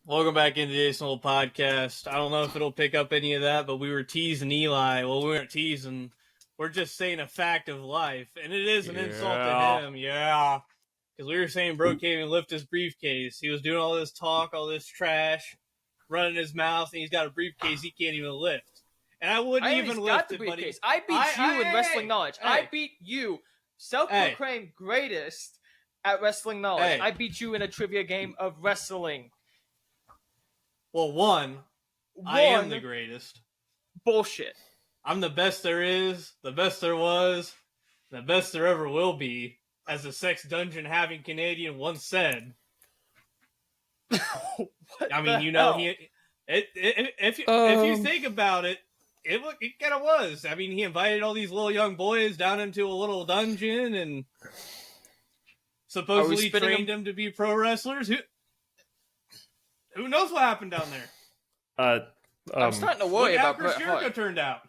Welcome back into the Jason Little Podcast. I don't know if it'll pick up any of that, but we were teasing Eli. Well, we weren't teasing. We're just saying a fact of life. And it is an insult to him. Yeah. Because we were saying bro can't even lift his briefcase. He was doing all this talk, all this trash, running his mouth, and he's got a briefcase he can't even lift. And I wouldn't even lift it, buddy. I beat you in wrestling knowledge. I beat you, self-proclaimed greatest at wrestling knowledge. I beat you in a trivia game of wrestling. Well, one, I am the greatest. Bullshit. I'm the best there is, the best there was, the best there ever will be, as a sex dungeon having Canadian once said. I mean, you know, if you think about it, it kind of was. I mean, he invited all these little young boys down into a little dungeon and supposedly trained them to be pro wrestlers. Who knows what happened down there? I'm starting to worry about Chris Jericho turned out.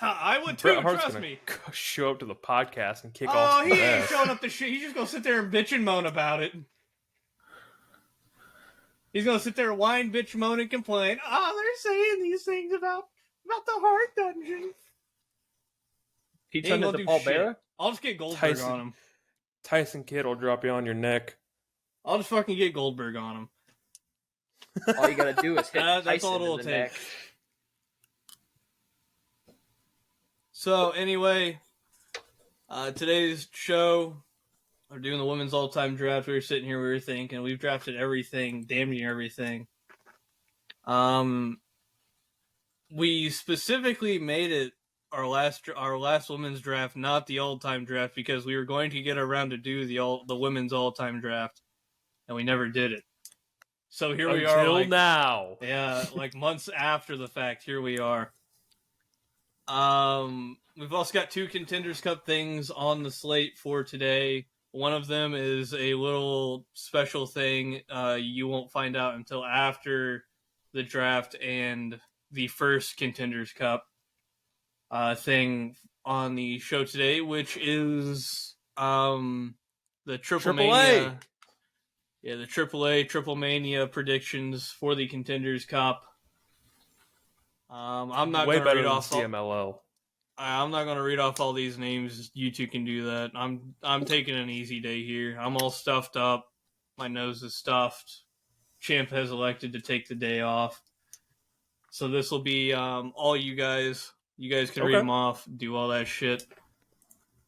I would too, trust me. Show up to the podcast and kick off. Oh, he ain't showing up to shit. He's just gonna sit there and bitch and moan about it. He's gonna sit there, whine, bitch, moan, and complain. Oh, they're saying these things about the Heart Dungeon. He turned into Paul Bearer? I'll just get Goldberg on him. Tyson Kidd will drop you on your neck. I'll just fucking get Goldberg on him. All you gotta do is hit that's all it'll take. Neck. So anyway, today's show, we're doing the women's all-time draft. We were sitting here, we were thinking, we've drafted everything, damn near everything. We specifically made it our last women's draft, not the all-time draft, because we were going to get around to do the women's all-time draft, and we never did it. So here we are. Until now. Yeah, like months after the fact, here we are. We've also got 2 Contenders Cup things on the slate for today. One of them is a little special thing you won't find out until after the draft and the first Contenders Cup thing on the show today, which is the Triple Mania. Yeah, the AAA Triple Mania predictions for the Contenders Cup. I'm not going to read off CMLL. I'm not going to read off all these names. You two can do that. I'm taking an easy day here. I'm all stuffed up. My nose is stuffed. Champ has elected to take the day off. So this will be all you guys. You guys can read them off, do all that shit.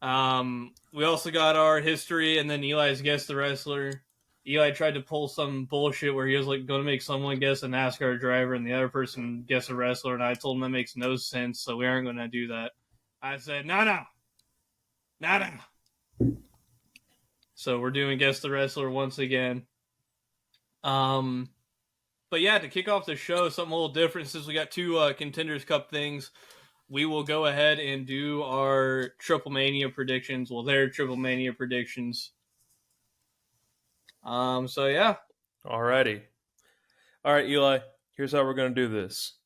We also got our history and then Eli's Guess the Wrestler. Eli tried to pull some bullshit where he was like going to make someone guess a NASCAR driver and the other person guess a wrestler, and I told him that makes no sense, so we aren't going to do that. I said, no. So we're doing Guess the Wrestler once again. But yeah, to kick off the show, something a little different since we got 2 Contenders Cup things. We will go ahead and do our Triple Mania predictions. Well, their Triple Mania predictions. So yeah. Alrighty. Alright, Eli, here's how we're going to do this.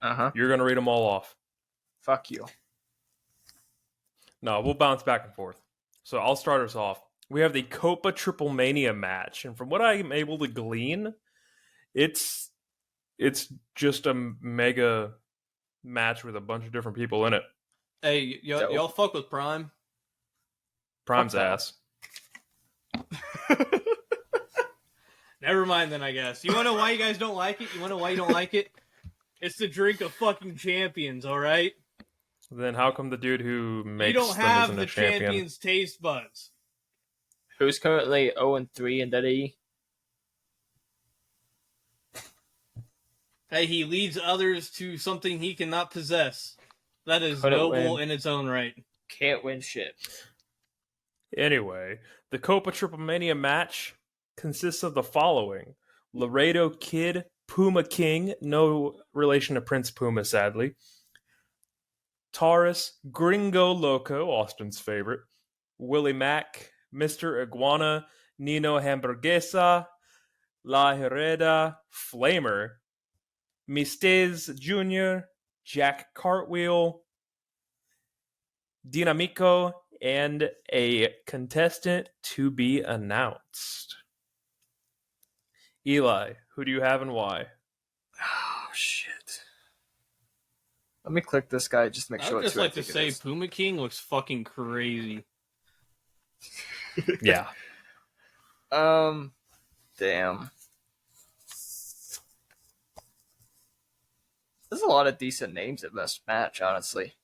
You're going to read them all off. Fuck you. No, we'll bounce back and forth. So I'll start us off. We have the Copa Triple Mania match, and from what I'm able to glean, it's just a mega match with a bunch of different people in it. Hey, y'all fuck with Prime? Prime's ass. Never mind then, I guess. You want to know why you guys don't like it? You want to know why you don't like it? It's the drink of fucking champions, alright? Then how come the dude who makes them isn't a champion? You don't have the champions' taste buds. Who's currently 0-3 in that E? Hey, he leads others to something he cannot possess. That is noble in its own right. Can't win shit. Anyway, the Copa Triple Mania match consists of the following: Laredo Kid, Puma King, no relation to Prince Puma, sadly. Taurus, Gringo Loco, Austin's favorite. Willie Mack, Mr. Iguana, Nino Hamburguesa, La Hereda, Flamer, Mistez Jr., Jack Cartwheel, Dinamico, and a contestant to be announced. Eli, who do you have and why? Oh, shit. Let me click this guy just to make sure I would it's just like to say Puma King looks fucking crazy. Yeah. Damn. There's a lot of decent names in this match, honestly.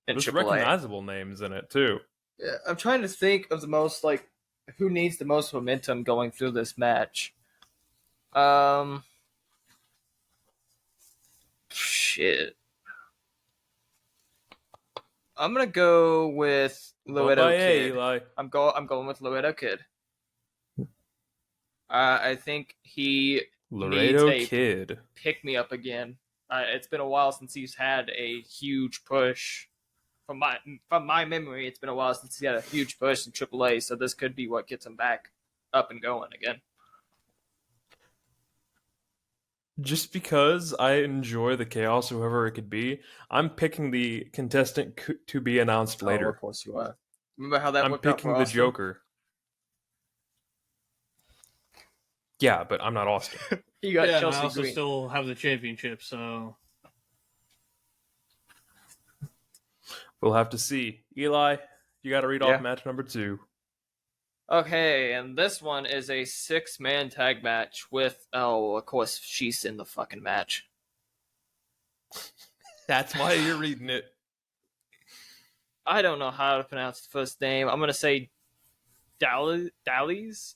There's recognizable names in it, too. Yeah, I'm trying to think of the most, like, who needs the most momentum going through this match. Shit. I'm gonna go with Laredo Kid. Eli. I'm going with Laredo Kid. I think he Laredo needs a Kid. pick me up again. It's been a while since he's had a huge push. From my memory, it's been a while since he had a huge push in AAA, so this could be what gets him back up and going again. Just because I enjoy the chaos, whoever it could be, I'm picking the contestant to be announced later. Of course you are. Remember how that I'm worked out picking for the Austen? Joker. Yeah, but I'm not Austen. You got Chelsea I also Green. still have the championship, so We'll have to see. Eli, you got to read off match number 2. Okay, and this one is a 6-man tag match with, of course, she's in the fucking match. That's why you're reading it. I don't know how to pronounce the first name. I'm going to say Dallies,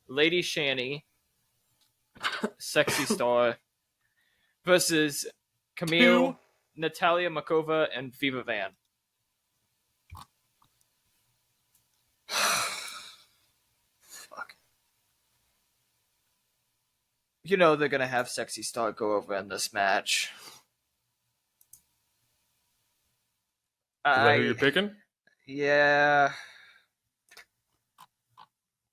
Lady Shani, Sexy Star, versus Camille, Natalia Makova, and Viva Van. Fuck. You know they're gonna have Sexy Star go over in this match. Is that who you're picking? Yeah.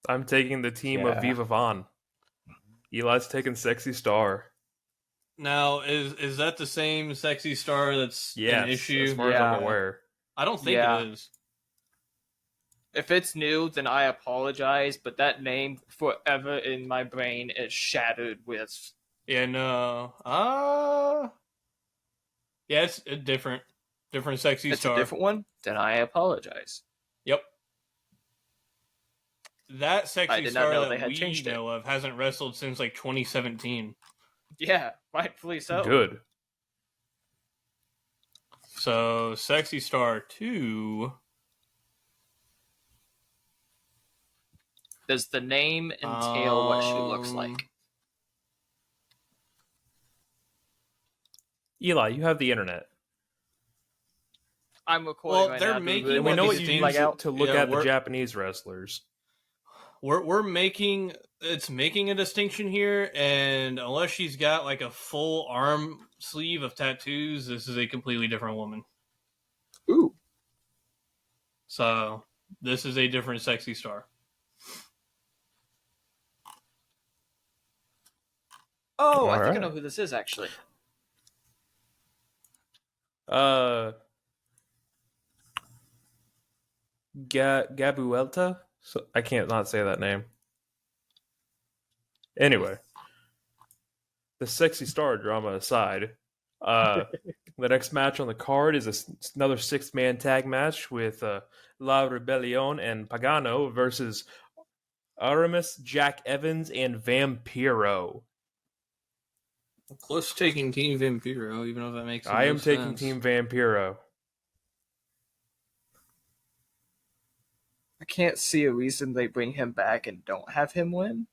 I'm taking the team of Viva Van. Eli's taking Sexy Star. Now, is that the same Sexy Star that's an issue? As far as I'm aware. I don't think it is. If it's new, then I apologize, but that name forever in my brain is shattered with. Yeah, no. Yeah, it's a different Sexy Star. It's a different one? Then I apologize. Yep. That Sexy Star that we changed know of hasn't wrestled since like 2017. Yeah, rightfully so. Good. So, Sexy Star 2. Does the name entail what she looks like? Eli, you have the internet. I'm recording right now. We know what you use to look at the Japanese wrestlers. We're making a distinction here, and unless she's got like a full arm sleeve of tattoos, this is a completely different woman. Ooh. So this is a different Sexy Star. Oh, I think I know who this is actually. Gabuelta? So, I can't not say that name. Anyway, the Sexy Star drama aside, the next match on the card is another 6-man tag match with La Rebellion and Pagano versus Aramis, Jack Evans, and Vampiro. Close taking Team Vampiro, even though that makes sense. I am taking Team Vampiro. I can't see a reason they bring him back and don't have him win.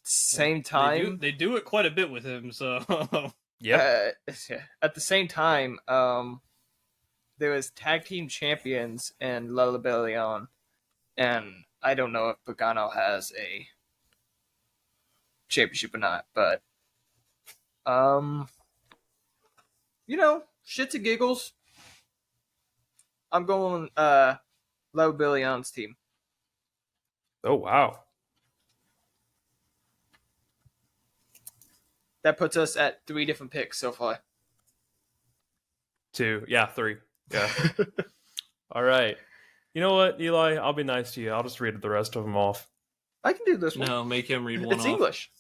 Same time, they do it quite a bit with him. So yeah. At the same time, there was tag team champions in La Rebellion, and I don't know if Pagano has a championship or not, but shits and giggles. I'm going La Rebellion's team. Oh wow. That puts us at 3 different picks so far. 2. Yeah, 3. Yeah. All right. You know what, Eli? I'll be nice to you. I'll just read the rest of them off. I can do this one. No, make him read one It's off. English.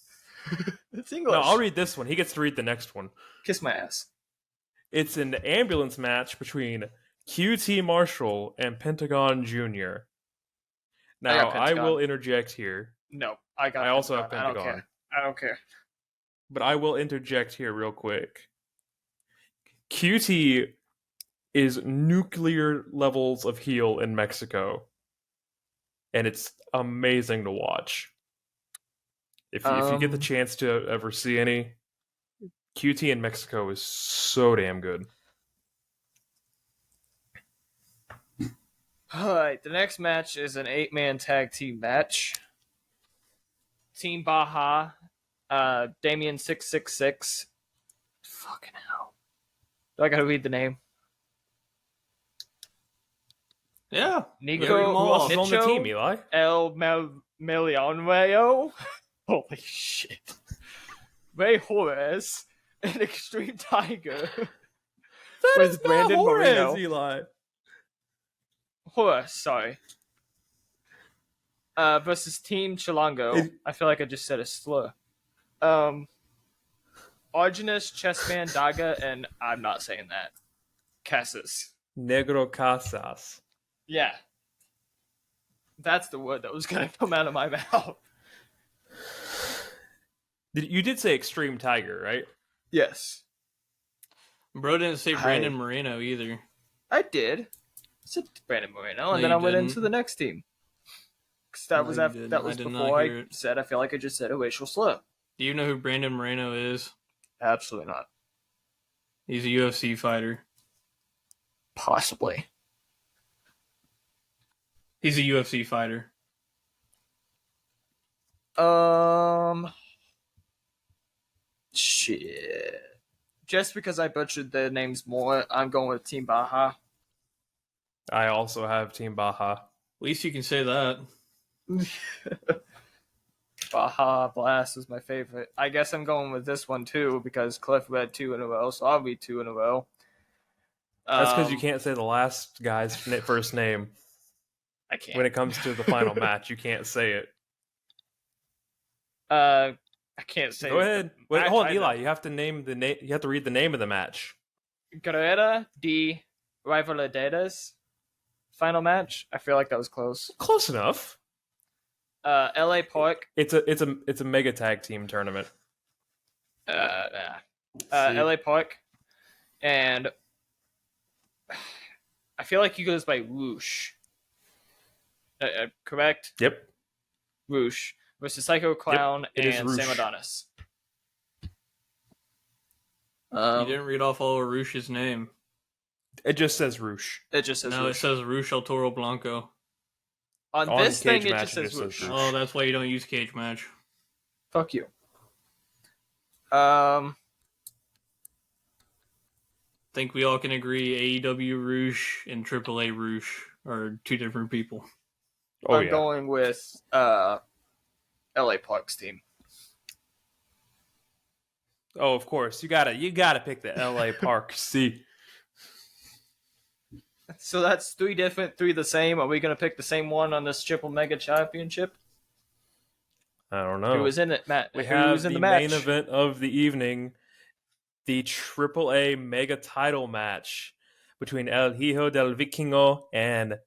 It's English. No, I'll read this one. He gets to read the next one. Kiss my ass. It's an ambulance match between QT Marshall and Pentagon Jr. Now, I Pentagon. will interject here, No, I got. I also have Pentagon. Pentagon. I don't care. but I will interject here real quick. QT is nuclear levels of heel in Mexico, and it's amazing to watch. If you get the chance to ever see any, QT in Mexico is so damn good. Alright, the next match is an 8-man tag team match. Team Baja, Damien 666. Fucking hell. Do I gotta read the name? Yeah. Nico Very Who else is on the Nicho team, Eli? El Milionreo. Holy shit. Ray Horace and Extreme Tiger. That With is not Brandon Juarez, Moreno. Eli. Horace, sorry. Versus Team Chilango. I feel like I just said a slur. Arginus, Chessman, Daga, and I'm not saying that. Cassis. Negro Casas. Yeah. That's the word that was going to come out of my mouth. You did say Extreme Tiger, right? Yes. Bro didn't say Brandon Moreno either. I did. I said Brandon Moreno, and No, then you I went didn't. into the next team. 'Cause that No, was you after, didn't. that I was did not before hear I it. said I feel like I just said a racial slur. Do you know who Brandon Moreno is? Absolutely not. He's a UFC fighter. Possibly. He's a UFC fighter. Shit. Just because I butchered their names more, I'm going with Team Baja. I also have Team Baja. At least you can say that. Baja Blast is my favorite. I guess I'm going with this one too because Cliff read 2 in a row, so I'll read 2 in a row. That's because you can't say the last guy's first name. I can't. When it comes to the final match, you can't say it. I can't say. Go ahead. Wait, match hold on, either. Eli. You have to name the name. You have to read the name of the match. Guerrera de Rivalidades. Final match. I feel like that was close. Close enough. LA Park. It's a mega tag team tournament. LA Park. And I feel like he goes by Whoosh. Correct? Yep. Whoosh versus Psycho Clown it is and Roosh. Sam Adonis. You didn't read off all of Roosh's name. It just says Roosh. It just says No, it Whoosh. says Roosh El Toro Blanco. On on this thing, Cage it Match, just says Whoosh. Roosh. Oh, that's why you don't use cage match. Fuck you. Think we all can agree AEW Roosh and AAA Roosh are two different people. Oh I'm yeah. going with LA Park's team. Oh, of course. You gotta pick the LA Park C. So that's 3 different, 3 the same. Are we going to pick the same one on this Triple Mega Championship? I don't know. Who was in it, Matt? We Who have was in the match? main event of the evening, the AAA Mega Title match between El Hijo del Vikingo and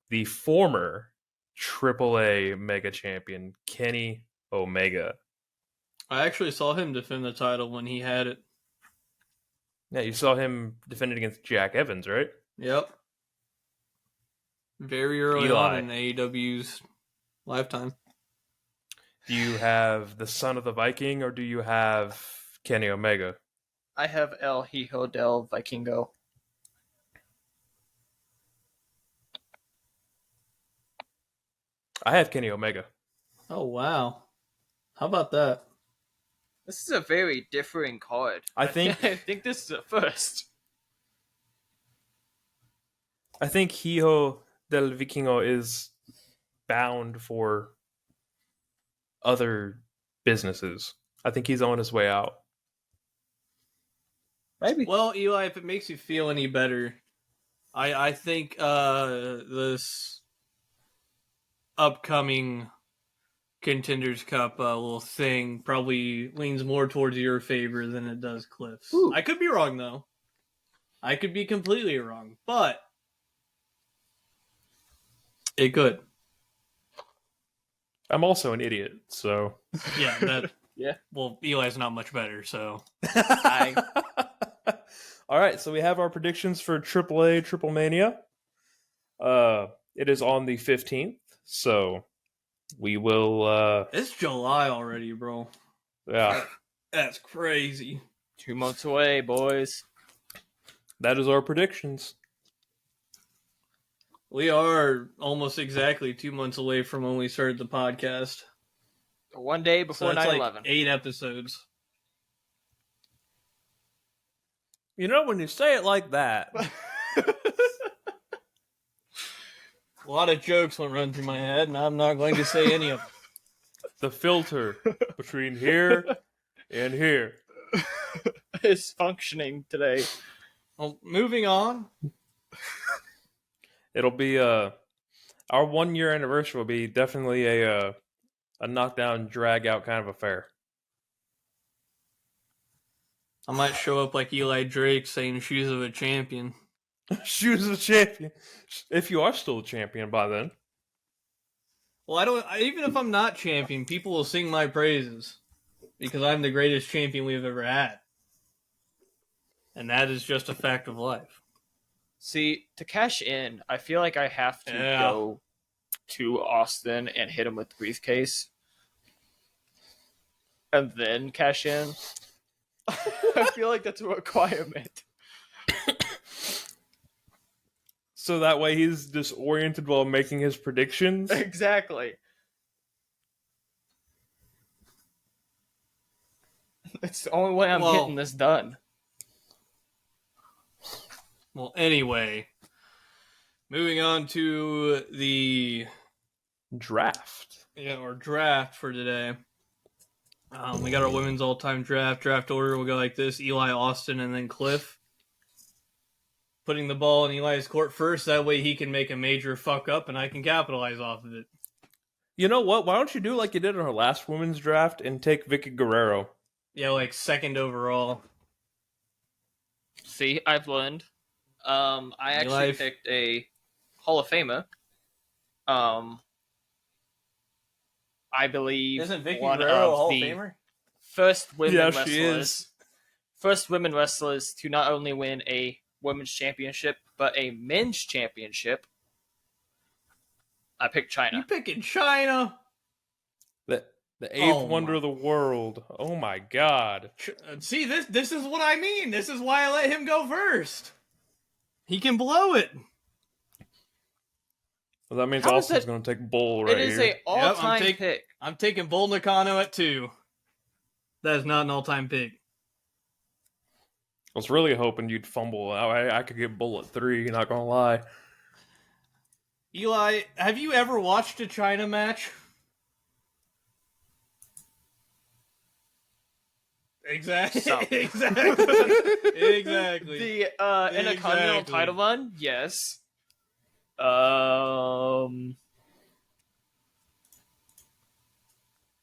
the former AAA Mega Champion Kenny Omega. I actually saw him defend the title when he had it. Yeah, you saw him defending against Jack Evans, right? Yep. Very early Eli. on in AEW's lifetime. Do you have the Son of the Viking or do you have Kenny Omega? I have El Hijo del Vikingo. I have Kenny Omega. Oh, wow. How about that? This is a very differing card. I think this is a first. I think Hijo del Vikingo is bound for other businesses. I think he's on his way out. Maybe. Well, Eli, if it makes you feel any better, I think this upcoming Contenders Cup little thing probably leans more towards your favor than it does Cliff's. Ooh. I could be wrong, though. I could be completely wrong, but it could. I'm also an idiot, so Yeah, that. Yeah. Well, Eli's not much better, so. All right, so we have our predictions for AAA Triple Mania. It is on the 15th, so we will. It's July already, bro. Yeah, That's crazy. 2 months away, boys. that is our predictions. We are almost exactly 2 months away from when we started the podcast. 1 day before So that's 9/11. like 8 episodes. You know, when you say it like that, A lot of jokes went run through my head, and I'm not going to say any of them. the filter between here and here. is functioning today. Well, moving on. It'll be our 1 year anniversary will be definitely a knockdown, drag out kind of affair. I might show up like Eli Drake saying shoes of a champion. Shoes of a champion. If you are still a champion by then. Well, even if I'm not champion, people will sing my praises because I'm the greatest champion we've ever had. And that is just a fact of life. See, to cash in, I feel like I have to go to Austin and hit him with the briefcase. And then cash in. I feel like that's a requirement. So that way he's disoriented while making his predictions. Exactly. It's the only way I'm getting this done. Well, anyway, moving on to the Draft. our draft for today. We got our women's all-time draft order. We'll go like this: Eli, Austen, and then Cliff. Putting the ball in Eli's court first. That way he can make a major fuck up, and I can capitalize off of it. You know what? Why don't you do like you did in our last women's draft and take Vicky Guerrero? Yeah, like second overall. See, I've learned. I actually picked a Hall of Famer. I believe Isn't Vicky one Guerrero a of Hall of the Famer? first women Yeah, wrestlers. she is. First women wrestlers to not only win a women's championship but a men's championship. I picked China. You picking China? The eighth wonder of the world. Oh my god. See, this is what I mean. This is why I let him go first. He can blow it. Well, that means How is Austin's that- going to take Bull right It is here. an all-time pick. I'm taking Bull Nakano at 2. That is not an all-time pick. I was really hoping you'd fumble. I could get Bull at 3, not going to lie. Eli, have you ever watched a China match? Exactly. Exactly. The Intercontinental title run, yes.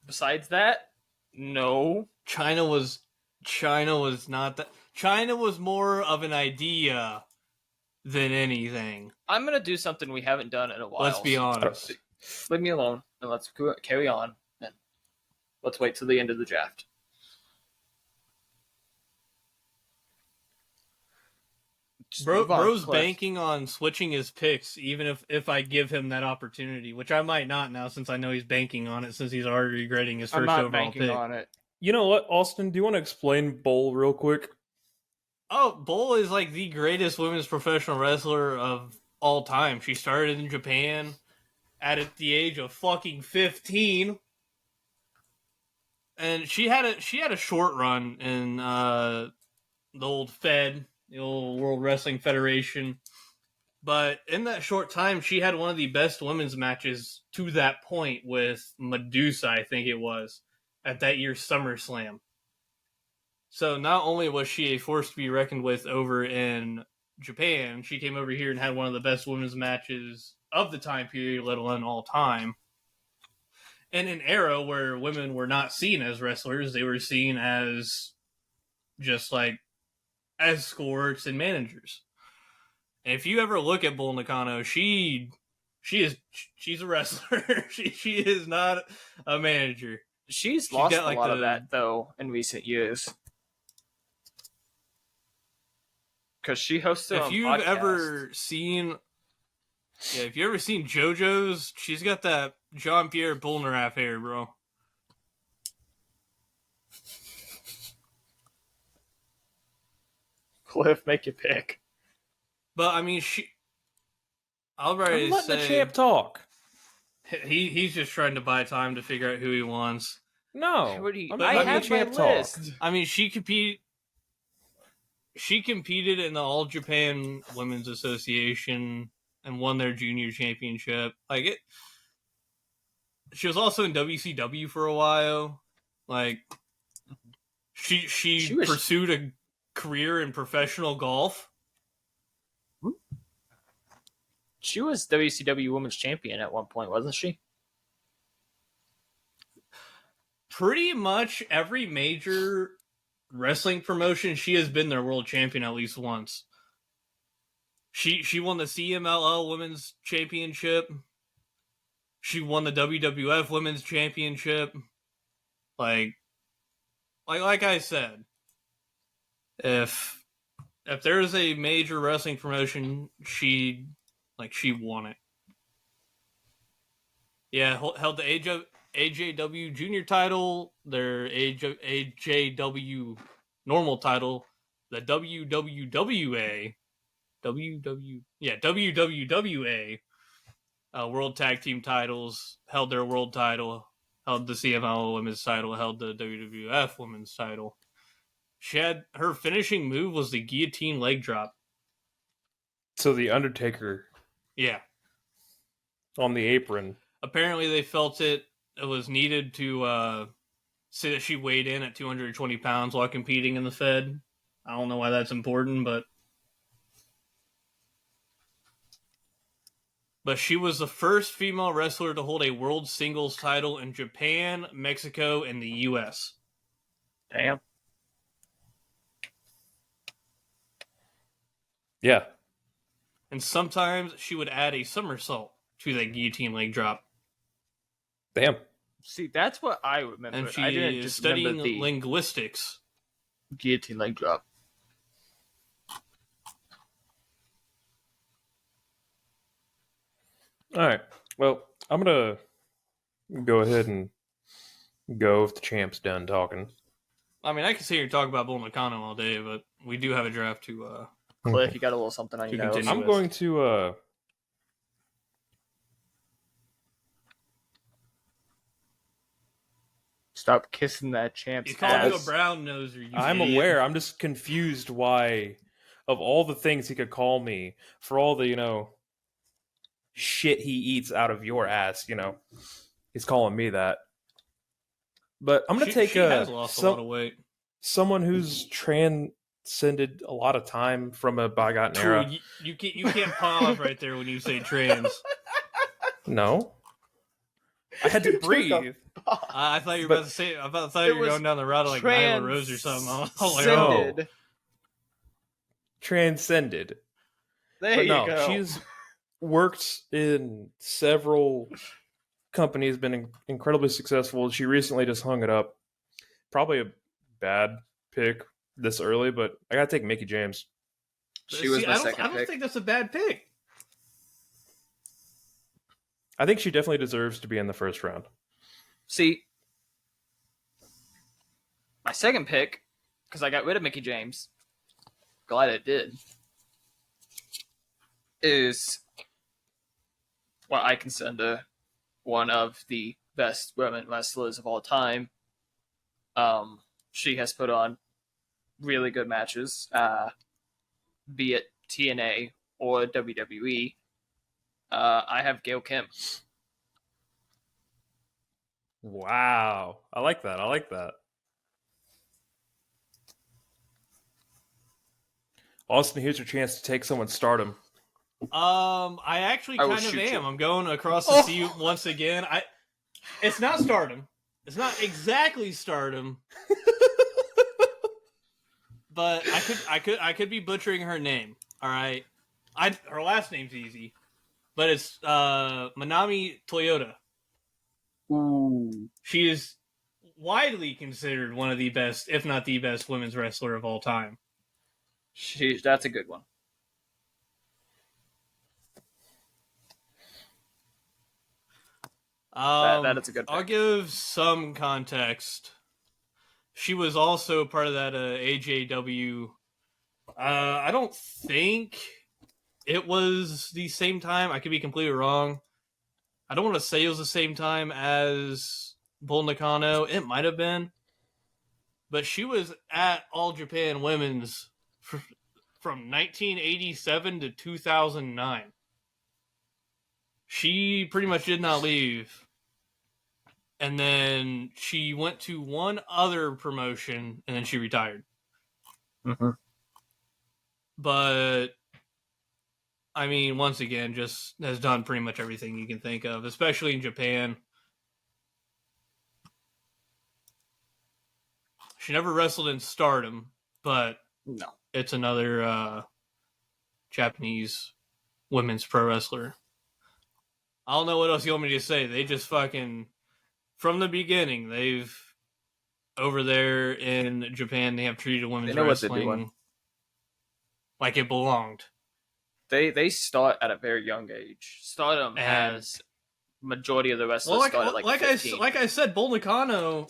Besides that, no. China was not that. China was more of an idea than anything. I'm gonna do something we haven't done in a while. Let's be honest. Leave me alone and let's carry on. And let's wait till the end of the draft. Bro's banking on switching his picks, even if I give him that opportunity, which I might not now since I know he's banking on it since he's already regretting his first I'm not overall banking pick. on it. You know what, Austin? Do you want to explain Bull real quick? Oh, Bull is like the greatest women's professional wrestler of all time. She started in Japan at the age of fucking 15. And she had a short run in the old Fed, the old World Wrestling Federation. But in that short time, she had one of the best women's matches to that point with Medusa, I think it was, at that year's SummerSlam. So not only was she a force to be reckoned with over in Japan, she came over here and had one of the best women's matches of the time period, let alone all time. in an era where women were not seen as wrestlers, they were seen as just like escorts and managers. And if you ever look at Bull Nakano, she's a wrestler. she is not a manager. She's lost a lot of that though in recent years. Because she hosts her own podcast. If you've ever seen JoJo's, she's got that Jean-Pierre Boulnaraff hair, bro. Cliff, make your pick. But I mean, I'm letting the champ talk. He's just trying to buy time to figure out who he wants. No, I have my list. I mean, she competed in the All Japan Women's Association and won their junior championship. Like it, she was also in WCW for a while. Like she pursued a career in professional golf. She was WCW Women's Champion at one point, wasn't she? Pretty much every major wrestling promotion, she has been their world champion at least once. She won the CMLL Women's Championship. She won the WWF Women's Championship. Like I said, if there is a major wrestling promotion, she won it. Yeah, held the AJW Junior title, their AJW normal title, the WWWA World Tag Team titles, held their world title, held the CMLL Women's title, held the WWF Women's title. She had her finishing move was the guillotine leg drop. So the Undertaker, yeah, on the apron. Apparently, they felt it was needed to say that she weighed in at 220 pounds while competing in the Fed. I don't know why that's important, but she was the first female wrestler to hold a world singles title in Japan, Mexico, and the U.S. Damn. Yeah. And sometimes she would add a somersault to that guillotine leg drop. Damn. See, that's what I remember. And she I didn't is just studying linguistics. Guillotine leg drop. All right. Well, I'm going to go ahead and go if the champ's done talking. I mean, I can sit here and talk about Bull Nakano all day, but we do have a draft to... Cliff, you got a little something on your nose. I'm going to... Stop kissing that champ's ass. You called you a brown noser, I'm aware. I'm just confused why, of all the things he could call me, for all the, shit he eats out of your ass, he's calling me that. But I'm going to take she has lost a lot of weight. Someone who's transcended a lot of time from a bygone era. You can't pause right there when you say trans. No. I had to breathe. I thought you were about to say. I thought you were going down the route of like Nyla Rose or something. I was like, oh. Transcended. There you go. She's worked in several companies, been incredibly successful. She recently just hung it up. Probably a bad pick this early, but I gotta take Mickie James. She was my second pick. I don't think that's a bad pick. I think she definitely deserves to be in the first round. See, my second pick, because I got rid of Mickie James, glad it did, is what I consider one of the best women wrestlers of all time. She has put on really good matches, be it TNA or WWE. I have Gail Kim. Wow. I like that. Austin, here's your chance to take someone's stardom. I actually kind of am. I'm going across the sea once again. It's not Stardom. It's not exactly Stardom. But I could be butchering her name. All right, her last name's easy, but it's Manami Toyota. Ooh. She is widely considered one of the best, if not the best, women's wrestler of all time. That's a good one. That is a good pick. I'll give some context. She was also part of that AJW. I don't think it was the same time. I could be completely wrong. I don't want to say it was the same time as Bull Nakano. It might have been. But she was at All Japan Women's from 1987 to 2009. She pretty much did not leave. And then she went to one other promotion, and then she retired. Mm-hmm. But, I mean, once again, just has done pretty much everything you can think of, especially in Japan. She never wrestled in Stardom, but No. it's another Japanese women's pro wrestler. I don't know what else you want me to say. They just fucking... From the beginning, they've over there in Japan, they have treated women's wrestling like it belonged. They start at a very young age. Stardom has majority of the wrestlers start at like 15. Like I said, Bull Nakano.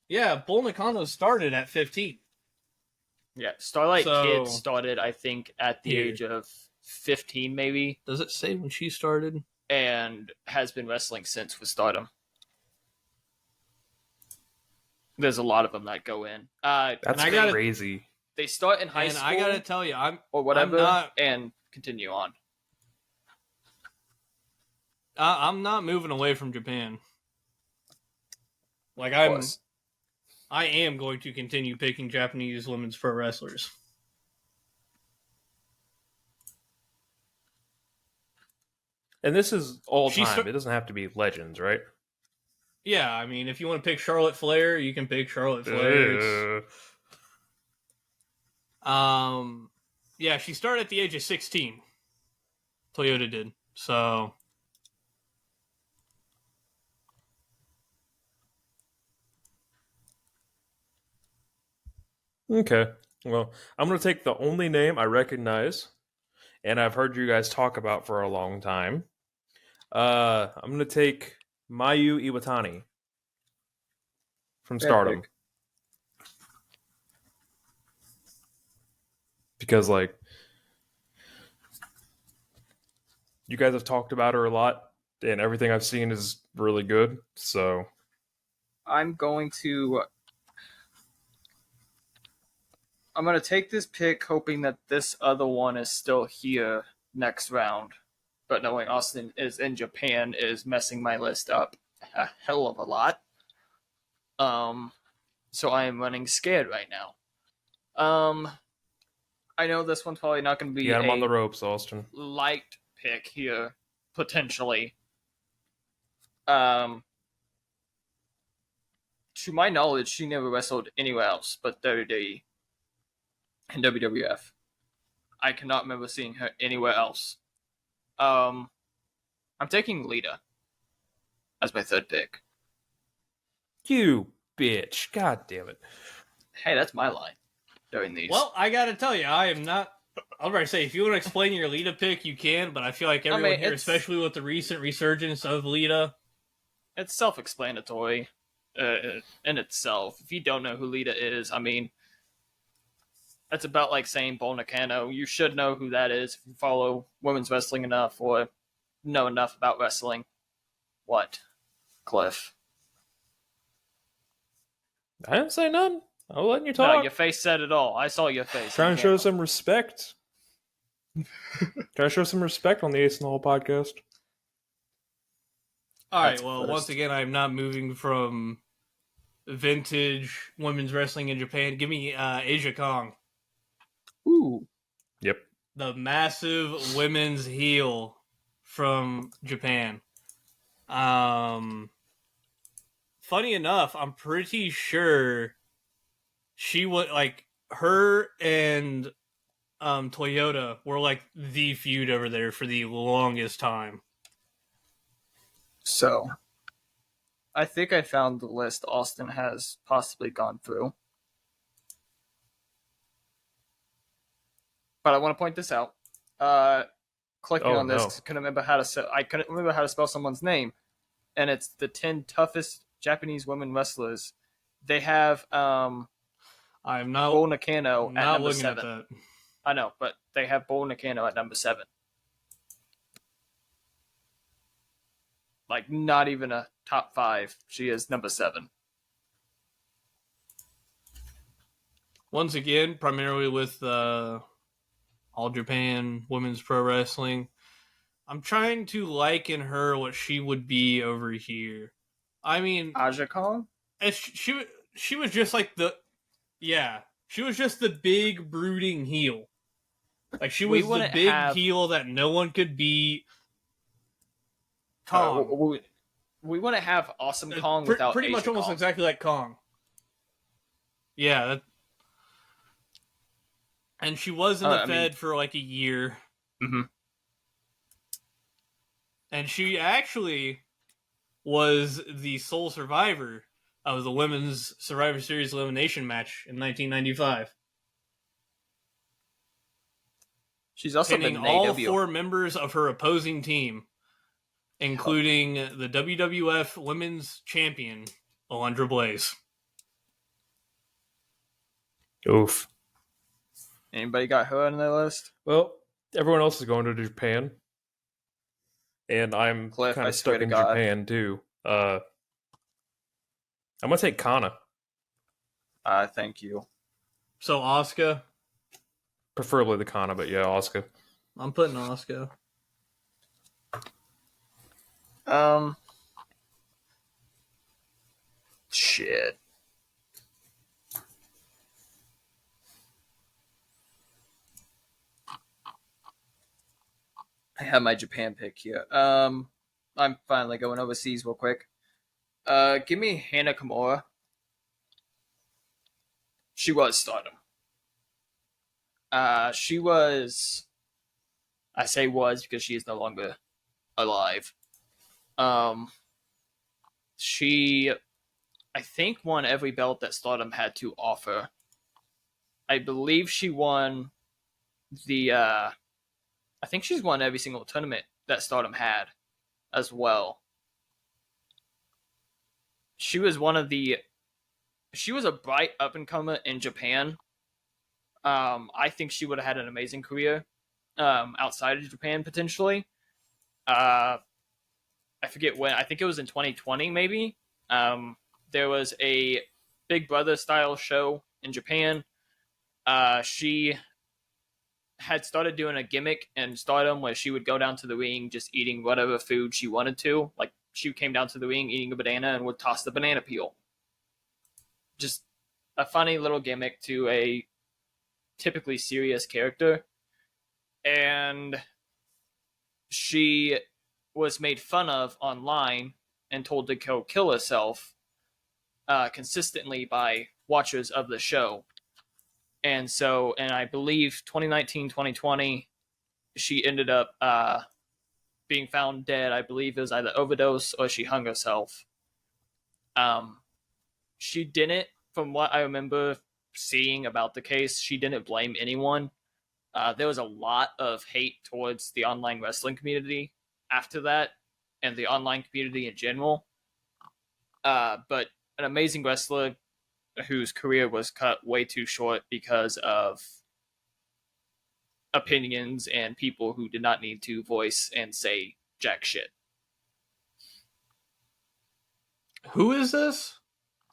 Yeah, Bull Nakano started at 15. Yeah, Starlight Kid started, I think, at the age of 15, maybe. Does it say when she started? And has been wrestling since with Stardom. There's a lot of them that go in. That's crazy. They start in high school. And I gotta tell you, and continue on. I'm not moving away from Japan. Like I am going to continue picking Japanese women's pro wrestlers. And this is all time. It doesn't have to be legends, right? Yeah, I mean, if you want to pick Charlotte Flair, you can pick Charlotte Flair. Yeah, she started at the age of 16. Toyota did. So okay. Well, I'm going to take the only name I recognize and I've heard you guys talk about for a long time. I'm going to take Mayu Iwatani from Stardom. Because, like, you guys have talked about her a lot, and everything I've seen is really good, so... I'm going to take this pick hoping that this other one is still here next round. But knowing Austen is in Japan is messing my list up a hell of a lot. So I am running scared right now. I know this one's probably not going to be I'm on the ropes, Austen. Liked pick here, potentially. To my knowledge, she never wrestled anywhere else but WWE and WWF. I cannot remember seeing her anywhere else. I'm taking Lita as my third pick. You bitch. God damn it. Hey, that's my line during these. Well, I gotta tell you, I am not... I was about to say, if you want to explain your Lita pick, you can, but I feel like everyone here, especially with the recent resurgence of Lita... It's self-explanatory in itself. If you don't know who Lita is, I mean... That's about like saying Bull Nakano. You should know who that is if you follow women's wrestling enough or know enough about wrestling. What, Cliff? I didn't say none. I was letting you talk. No, your face said it all. I saw your face. Trying to show some respect. Trying to show some respect on the Ace in the Hole podcast. All right, well, once again, I'm not moving from vintage women's wrestling in Japan. Give me Asia Kong. Ooh. Yep. The massive women's heel from Japan. funny enough, I'm pretty sure she would like her and Toyota were like the feud over there for the longest time. So, I think I found the list Austen has possibly gone through. But I want to point this out. Clicking on this, I couldn't remember how to spell someone's name, and it's the 10 toughest Japanese women wrestlers. They have I'm not Bull Nakano at not number looking 7. at that. I know, but they have Bull Nakano at number 7. Like, not even a top 5. She is number 7. Once again, primarily with All Japan Women's Pro Wrestling, I'm trying to liken her what she would be over here. I mean, Aja Kong? She was just like she was just the big brooding heel. Like she was the big heel that no one could beat. Kong. We want to have Awesome Kong without pretty much Asia almost Kong. exactly like Kong. Yeah, and she was in the Fed for like a year. Mm-hmm. And she actually was the sole survivor of the Women's Survivor Series elimination match in 1995. She's also been in all AEW. 4 members of her opposing team, including the WWF Women's Champion, Alundra Blaze. Oof. Anybody got her on their list? Well, everyone else is going to Japan. And I'm Cliff, kind of stuck in Japan, too. I'm going to take Kana. Thank you. So, Asuka? Preferably the Kana, but yeah, Asuka. I'm putting Asuka. Shit. I have my Japan pick here. I'm finally going overseas real quick. Give me Hana Kimura. She was Stardom. She was. I say was because she is no longer alive. She, I think, won every belt that Stardom had to offer. I believe she won the. I think she's won every single tournament that Stardom had, as well. She was one of the. She was a bright up and comer in Japan. I think she would have had an amazing career outside of Japan potentially. I forget when. I think it was in 2020, maybe. There was a Big Brother style show in Japan. She had started doing a gimmick in Stardom where she would go down to the ring just eating whatever food she wanted to. Like, she came down to the ring eating a banana and would toss the banana peel. Just a funny little gimmick to a typically serious character. And she was made fun of online and told to go kill herself consistently by watchers of the show. And so, and I believe 2019, 2020, she ended up being found dead. I believe it was either overdose or she hung herself. She didn't, from what I remember seeing about the case, she didn't blame anyone. There was a lot of hate towards the online wrestling community after that, and the online community in general. But an amazing wrestler whose career was cut way too short because of opinions and people who did not need to voice and say jack shit. Who is this?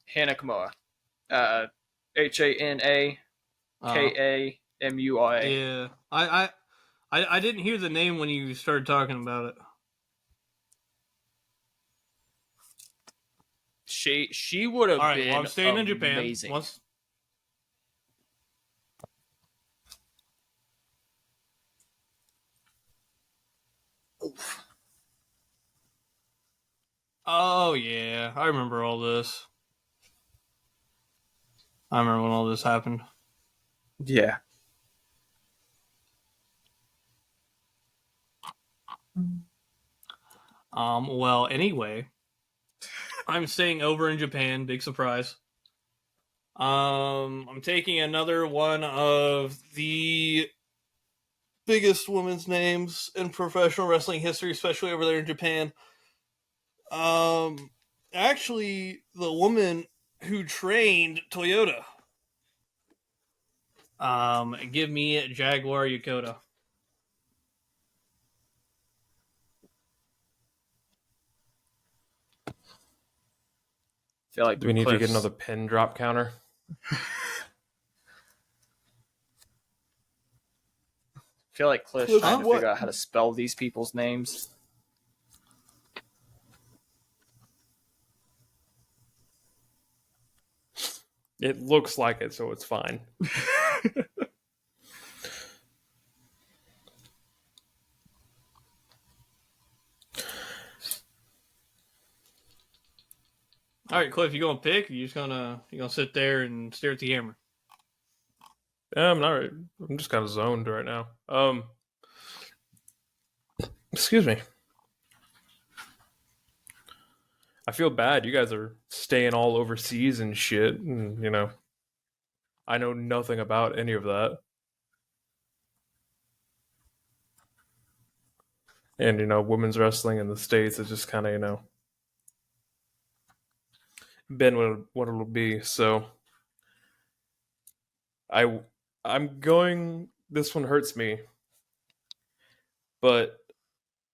Hana Kimura. HANAKAMURA. Yeah. I didn't hear the name when you started talking about it. She would have been I'm staying amazing. in Japan. Oh yeah, I remember all this. I remember when all this happened. Yeah. Well, anyway, I'm staying over in Japan. Big surprise. I'm taking another one of the biggest women's names in professional wrestling history, especially over there in Japan. Um, actually, the woman who trained Toyota. Give me Jaguar Yokota. I feel like Do we need to get Cliff's- another pin drop counter? I feel like Cliff's Cliff, trying to what? figure out how to spell these people's names. It looks like it, so it's fine. All right, Cliff, you gonna pick? Or you gonna sit there and stare at the camera? I'm not. I'm just kind of zoned right now. Excuse me. I feel bad. You guys are staying all overseas and shit, and I know nothing about any of that. And women's wrestling in the States is just kind of been what it'll be. So I'm going. This one hurts me, but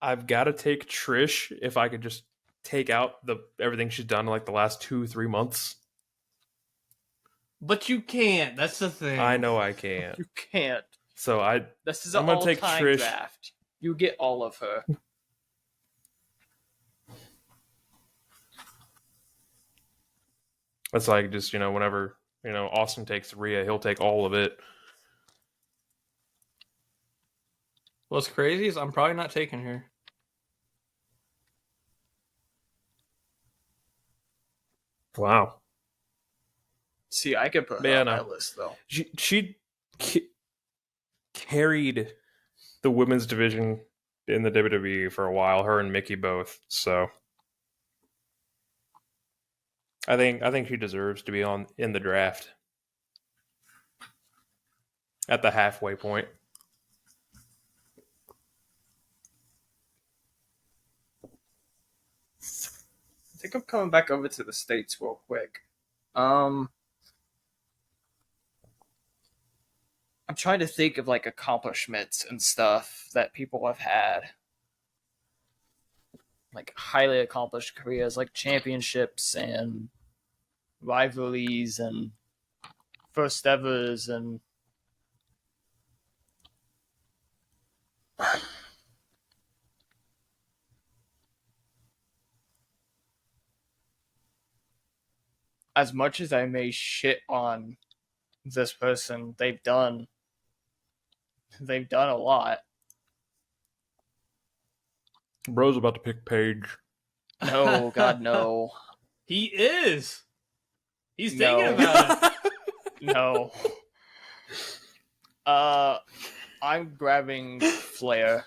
I've got to take Trish if I could just take out everything she's done in like the last 2-3 months. But you can't. That's the thing. I know I can't. You can't. So This is I'm an gonna take all-time Trish. draft. You get all of her. It's like just whenever Austin takes Rhea, he'll take all of it. What's crazy is I'm probably not taking her. Wow. See, I could put her Yeah, on no. my list, though. She carried the women's division in the WWE for a while. Her and Mickey both. So I think she deserves to be in the draft at the halfway point. I think I'm coming back over to the States real quick. I'm trying to think of like accomplishments and stuff that people have had. Like highly accomplished careers, like championships and rivalries and first evers and as much as I may shit on this person, they've done a lot. Bro's about to pick Paige. No, God, no. He is. He's No. thinking about it. No. I'm grabbing Flair.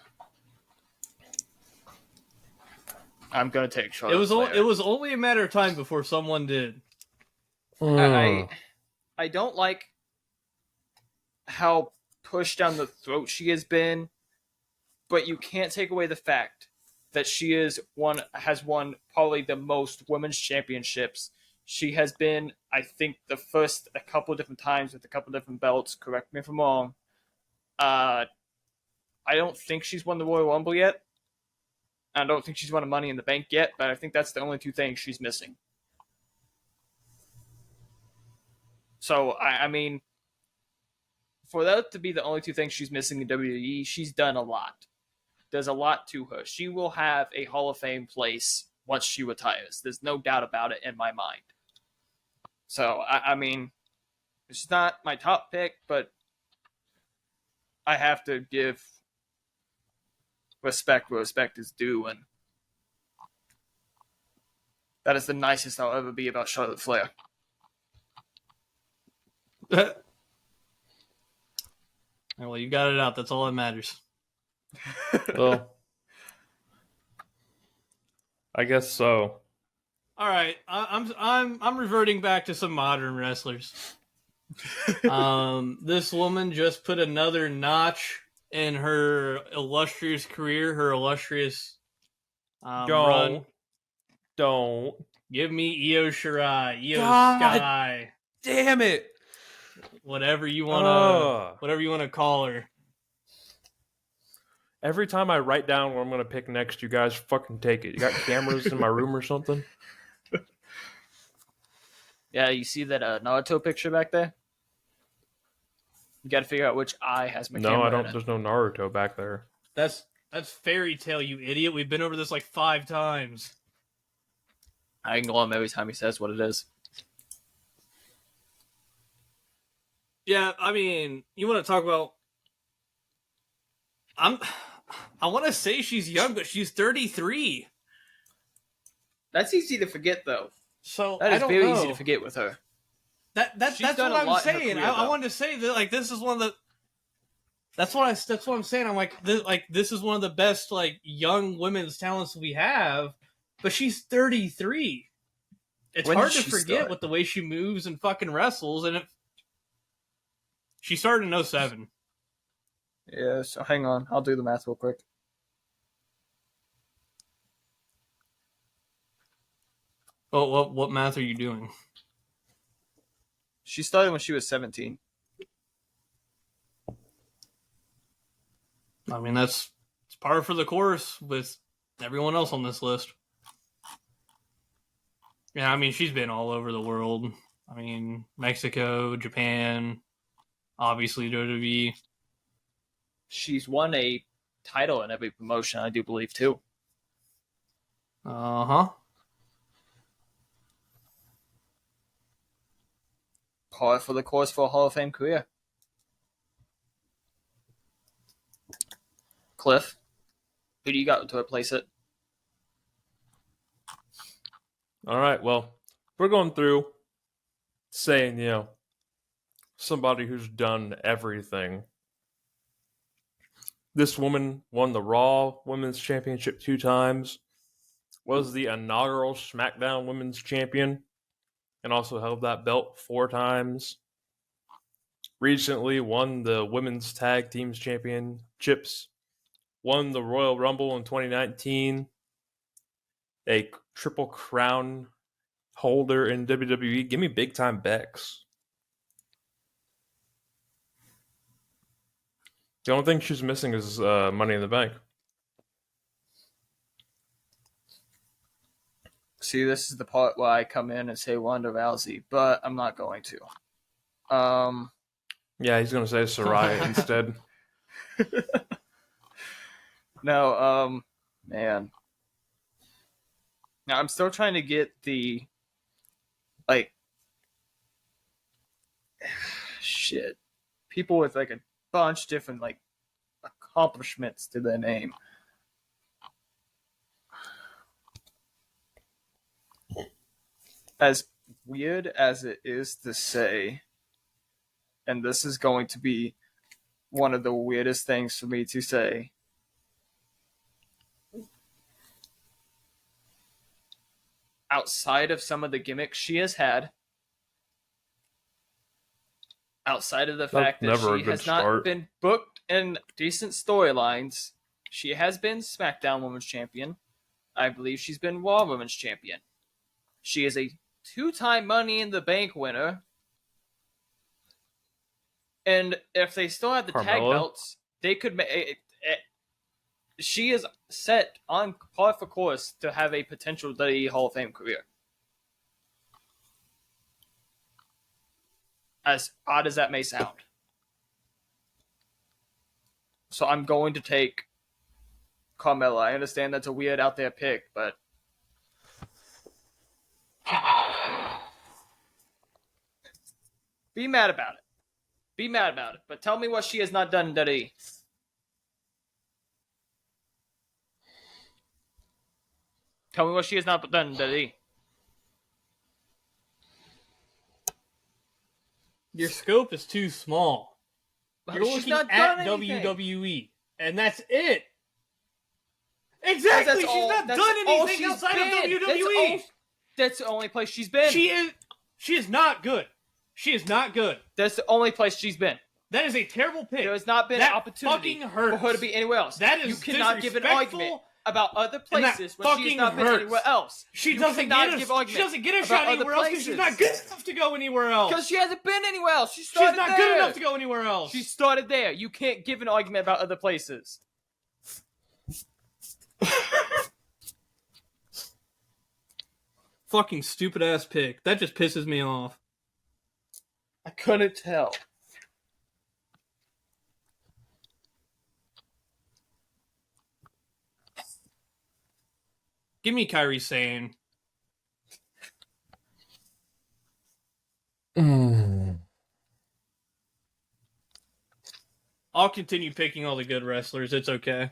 I'm gonna take Charlotte. It was only a matter of time before someone did. I don't like how pushed down the throat she has been, but you can't take away the fact that she has won probably the most women's championships. She has been, I think, the first a couple of different times with a couple of different belts. Correct me if I'm wrong. I don't think she's won the Royal Rumble yet. I don't think she's won a Money in the Bank yet, but I think that's the only two things she's missing. So, I mean, for that to be the only two things she's missing in WWE, she's done a lot. There's a lot to her. She will have a Hall of Fame place once she retires. There's no doubt about it in my mind. So, I mean, it's not my top pick, but I have to give respect where respect is due. And That is the nicest I'll ever be about Charlotte Flair. Well, you got it out. That's all that matters. Well, I guess so. All right, I'm reverting back to some modern wrestlers. This woman just put another notch in her illustrious career, her illustrious run. Don't. Give me Io Shirai, Io God. Sky, Damn it! whatever you wanna call her. Every time I write down what I'm gonna pick next, you guys fucking take it. You got cameras in my room or something? Yeah, you see that Naruto picture back there? You got to figure out which eye has my camera. No, I don't. In it. There's no Naruto back there. That's fairy tale, you idiot. We've been over this like 5 times. I can go on every time he says what it is. Yeah, I mean, you want to talk about? I want to say she's young, but she's 33. That's easy to forget, though. So That is I don't very know. easy to forget with her. That's what done a I'm lot in her saying. career, I though. wanted to say that like this is one of the. That's what I'm saying. I'm like this is one of the best like young women's talents we have, but she's 33. It's When hard did to she forget start? with the way she moves and fucking wrestles, and she started in 07. Yeah, so hang on. I'll do the math real quick. Oh, what math are you doing? She started when she was 17. I mean, it's par for the course with everyone else on this list. Yeah, I mean, she's been all over the world. I mean, Mexico, Japan, obviously WWE. She's won a title in every promotion, I do believe, too. Uh-huh. Par for the course for a Hall of Fame career. Cliff, who do you got to replace it? All right. Well, we're going through saying, somebody who's done everything. This woman won the Raw Women's Championship 2 times, was the inaugural SmackDown Women's Champion, and also held that belt 4 times. Recently won the Women's Tag Teams Championships, won the Royal Rumble in 2019, a Triple Crown holder in WWE. Give me Big Time Bex. The only thing she's missing is Money in the Bank. See, this is the part where I come in and say Ronda Rousey, but I'm not going to. Yeah, he's going to say Saraya instead. No, man. Now, I'm still trying to get the, shit. People with, a bunch of different, accomplishments to their name. As weird as it is to say, and this is going to be one of the weirdest things for me to say, outside of some of the gimmicks she has had, outside of the fact that she has not been booked in decent storylines, she has been SmackDown Women's Champion. I believe she's been Raw Women's Champion. She is a 2-time Money in the Bank winner. And if they still have the tag belts, they could she is set on par for course to have a potential WWE Hall of Fame career. As odd as that may sound. So I'm going to take Carmella. I understand that's a weird out there pick, but be mad about it. Be mad about it. But tell me what she has not done in WWE. Tell me what she has not done in WWE. Your scope is too small. You're She's looking not at done anything. WWE, and that's it. Exactly. She's not done anything outside of WWE. That's the only place she's been. She is not good. She is not good. That's the only place she's been. That is a terrible pick. There has not been an opportunity fucking hurts. for her to be anywhere else. That is you cannot give an argument about other places when she has not been anywhere else. She doesn't get a shot anywhere else because she's not good enough to go anywhere else. Because she hasn't been anywhere else. She's not good enough to go anywhere else. She started there. You can't give an argument about other places. Fucking stupid ass pick. That just pisses me off. I couldn't tell. Give me Kairi Sane. I'll continue picking all the good wrestlers. It's okay.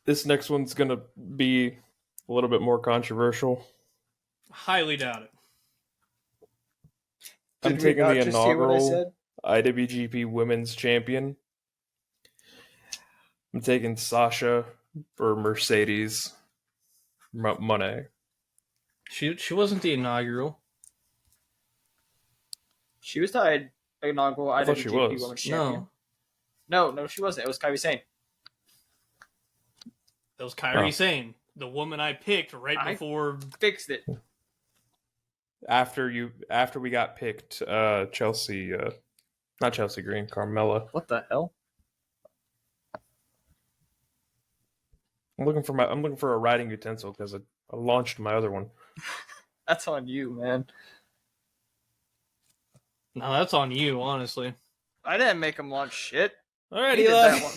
This next one's going to be a little bit more controversial. Highly doubt it. I'm taking the inaugural IWGP Women's Champion. I'm taking Sasha for Mercedes Moné. She wasn't the inaugural. She was tied inaugural IWGP Women's Champion. No, she wasn't. It was Kairi Sane. It was Kairi Sane, the woman I picked before. Fixed it. After we got picked, Chelsea, not Chelsea Green, Carmella. What the hell? I'm looking for a writing utensil because I launched my other one. That's on you, man. No, that's on you, honestly. I didn't make him launch shit. All right, He Eli. did that one.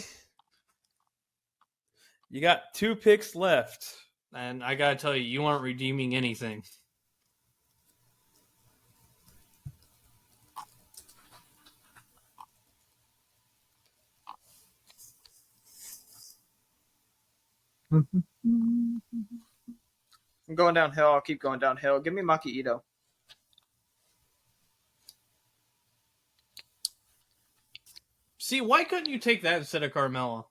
You got 2 picks left. And I gotta tell you, you aren't redeeming anything. I'm going downhill. I'll keep going downhill. Give me Maki Ito. See, why couldn't you take that instead of Carmella?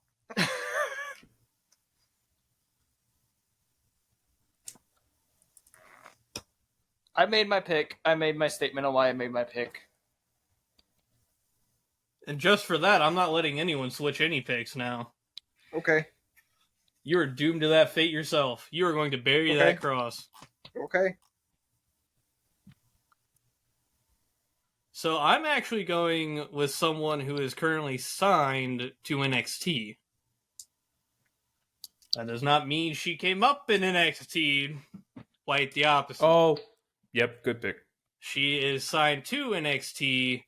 I made my pick. I made my statement on why I made my pick. And just for that, I'm not letting anyone switch any picks now. Okay. You are doomed to that fate yourself. You are going to bury that cross. Okay. So I'm actually going with someone who is currently signed to NXT. That does not mean she came up in NXT. Quite the opposite. Oh, yep, good pick. She is signed to NXT.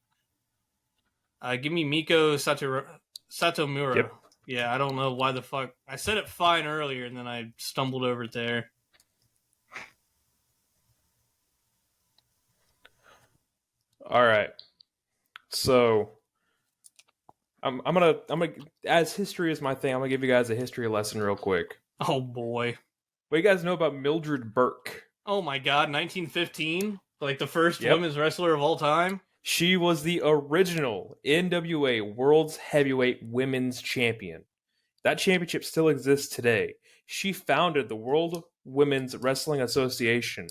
Give me Miko Satomura. Yep. Yeah, I don't know why the fuck. I said it fine earlier, and then I stumbled over it there. All right. So I'm gonna as history is my thing, I'm gonna give you guys a history lesson real quick. Oh boy. What do you guys know about Mildred Burke? Oh my god, 1915? Like the first women's wrestler of all time? She was the original NWA World's Heavyweight Women's Champion. That championship still exists today. She founded the World Women's Wrestling Association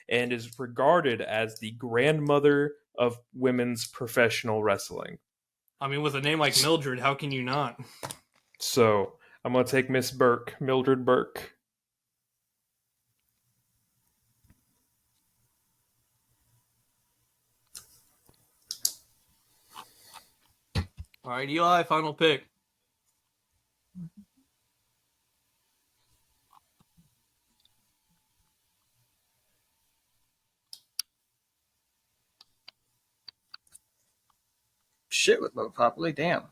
and is regarded as the grandmother of women's professional wrestling. I mean, with a name like Mildred, how can you not? So, I'm going to take Miss Burke, Mildred Burke. All right, Eli, final pick. Shit would load properly. Damn.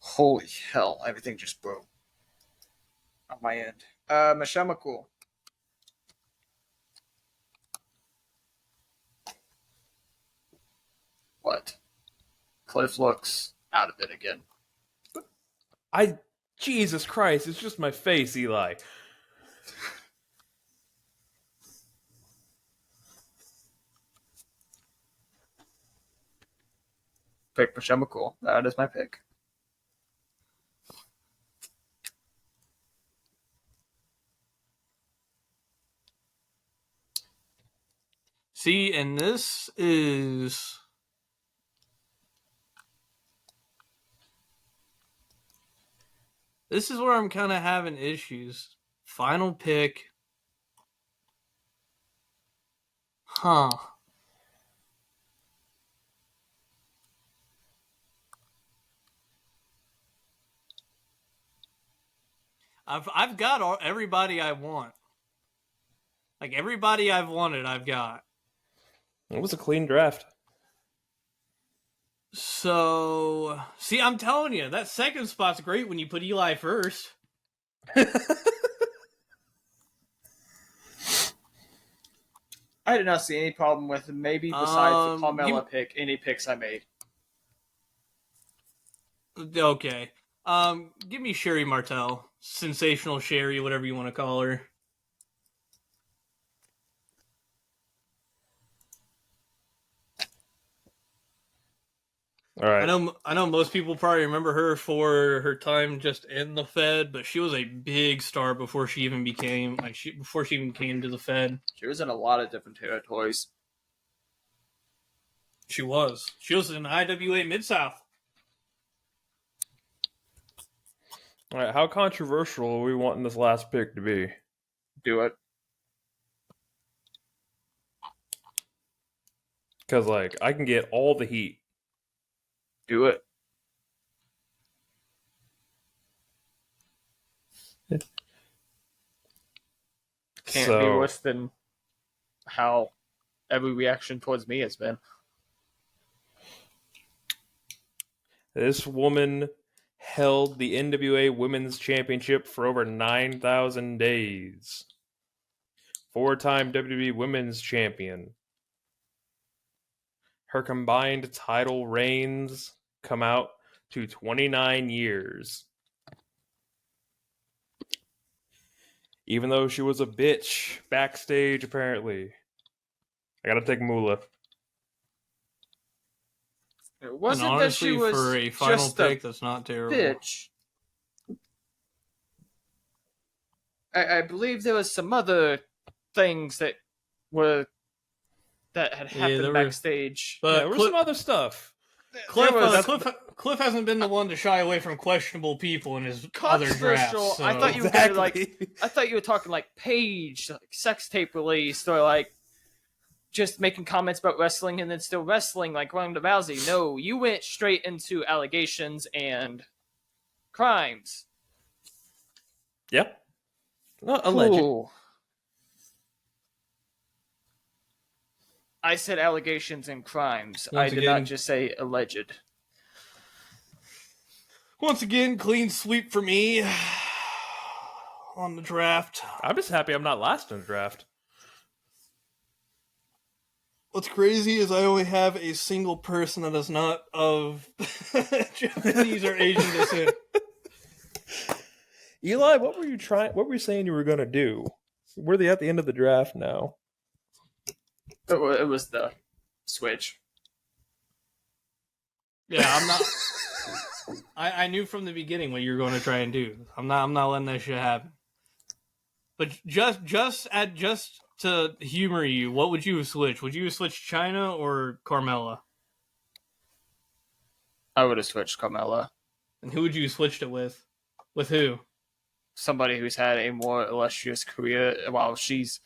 Holy hell. Everything just broke on my end. Michelle McCool. What? Cliff looks out of it again. Jesus Christ, it's just my face, Eli. Pick Michelle McCool. That is my pick. See, and this is where I'm kind of having issues. Final pick. Huh. I've got everybody I want. Like, everybody I've wanted, I've got. It was a clean draft. So, see, I'm telling you, that second spot's great when you put Eli first. I did not see any problem with maybe besides the Carmella pick, any picks I made. Okay. Give me Sherry Martel. Sensational Sherry, whatever you want to call her. All right. I know most people probably remember her for her time just in the Fed, but she was a big star before she even became before she even came to the Fed. She was in a lot of different territories. She was in IWA Mid-South. All right, how controversial are we wanting this last pick to be? Do it. Because, like, I can get all the heat. Do it. Can't be worse than how every reaction towards me has been. This woman held the NWA Women's Championship for over 9,000 days. 4-time WWE Women's Champion. Her combined title reigns come out to 29 years. Even though she was a bitch backstage, apparently. I gotta take Moolah. It wasn't and honestly, that she was for a final just pick, a that's not terrible. bitch. I believe there was some other things that had happened backstage. But there was some other stuff. Cliff hasn't been the one to shy away from questionable people in his other drafts. So. I thought you were I thought you were talking like Paige, like sex tape release, or like just making comments about wrestling and then still wrestling like Ronda Rousey. No, you went straight into allegations and crimes. Yep. Not alleged. Ooh. I said allegations and crimes. I did not just say alleged. Once again, clean sweep for me on the draft. I'm just happy I'm not last in the draft. What's crazy is I only have a single person that is not of Japanese or Asian descent. Eli, what were you saying you were going to do? We're at the end of the draft now. It was the switch. Yeah, I'm not. I knew from the beginning what you were going to try and do. I'm not letting that shit happen. But just to humor you, what would you have switched? Would you have switched China or Carmella? I would have switched Carmella. And who would you have switched it with? With who? Somebody who's had a more illustrious career. Well, she's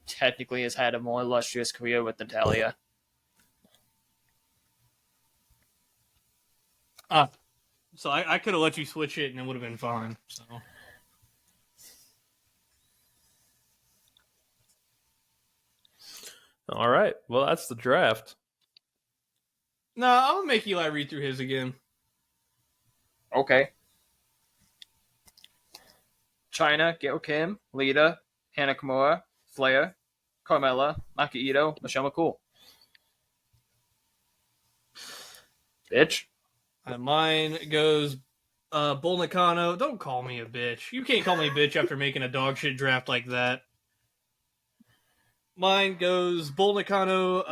technically has had a more illustrious career with Natalya. So I could have let you switch it and it would have been fine. So. All right. Well, that's the draft. No, I'll make Eli read through his again. Okay. China, Gail Kim, Lita, Hannah Kimura, Flair, Carmella, Maki Ito, Michelle McCool. Bitch. Mine goes Bull Nakano. Don't call me a bitch. You can't call me a bitch after making a dog shit draft like that. Mine goes Bull Nakano,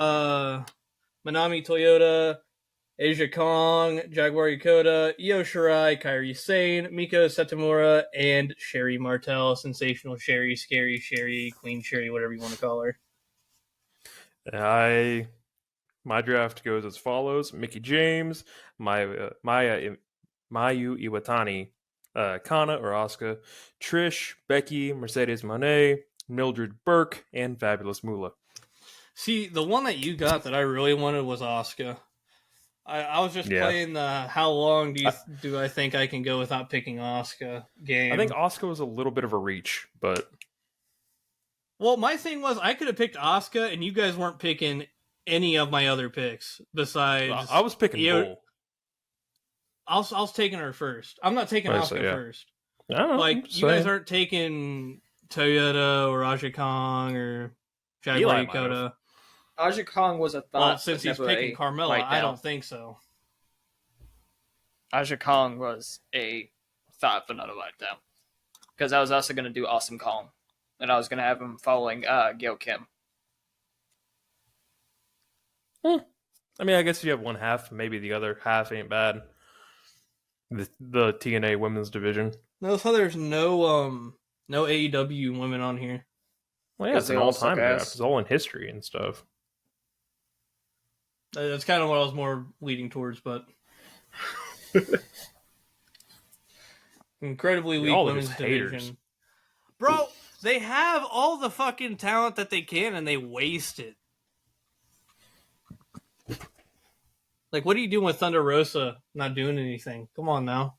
Manami Toyota, Asia Kong, Jaguar Yokota, Io Shirai, Kairi Sane, Miko Satomura, and Sherry Martel. Sensational Sherry, Scary Sherry, Queen Sherry, whatever you want to call her. My draft goes as follows: Mickey James, Mayu Iwatani, Kana or Asuka, Trish, Becky, Mercedes Moné, Mildred Burke, and Fabulous Moolah. See, the one that you got that I really wanted was Asuka. I was just playing the how long do I think I can go without picking Asuka game. I think Asuka was a little bit of a reach, but... Well, my thing was I could have picked Asuka, and you guys weren't picking any of my other picks besides... I was picking Bull. I was taking her first. I'm not taking Asuka first. I don't know, like, you guys aren't taking Toyota or Aja Kong or Jaguar Yokota. Aja Kong was a thought. Well, since he's picking Carmella, right, I don't think so. Aja Kong was a thought, but not a write down. Because I was also going to do Awesome Kong. And I was going to have him following Gail Kim. I mean, I guess you have one half. Maybe the other half ain't bad. The TNA women's division. No, so there's no AEW women on here. Well, yeah, it's an all-time draft. It's all in history and stuff. That's kind of what I was more leading towards, but... Incredibly weak women's division. Bro, they have all the fucking talent that they can, and they waste it. Like, what are you doing with Thunder Rosa not doing anything? Come on now.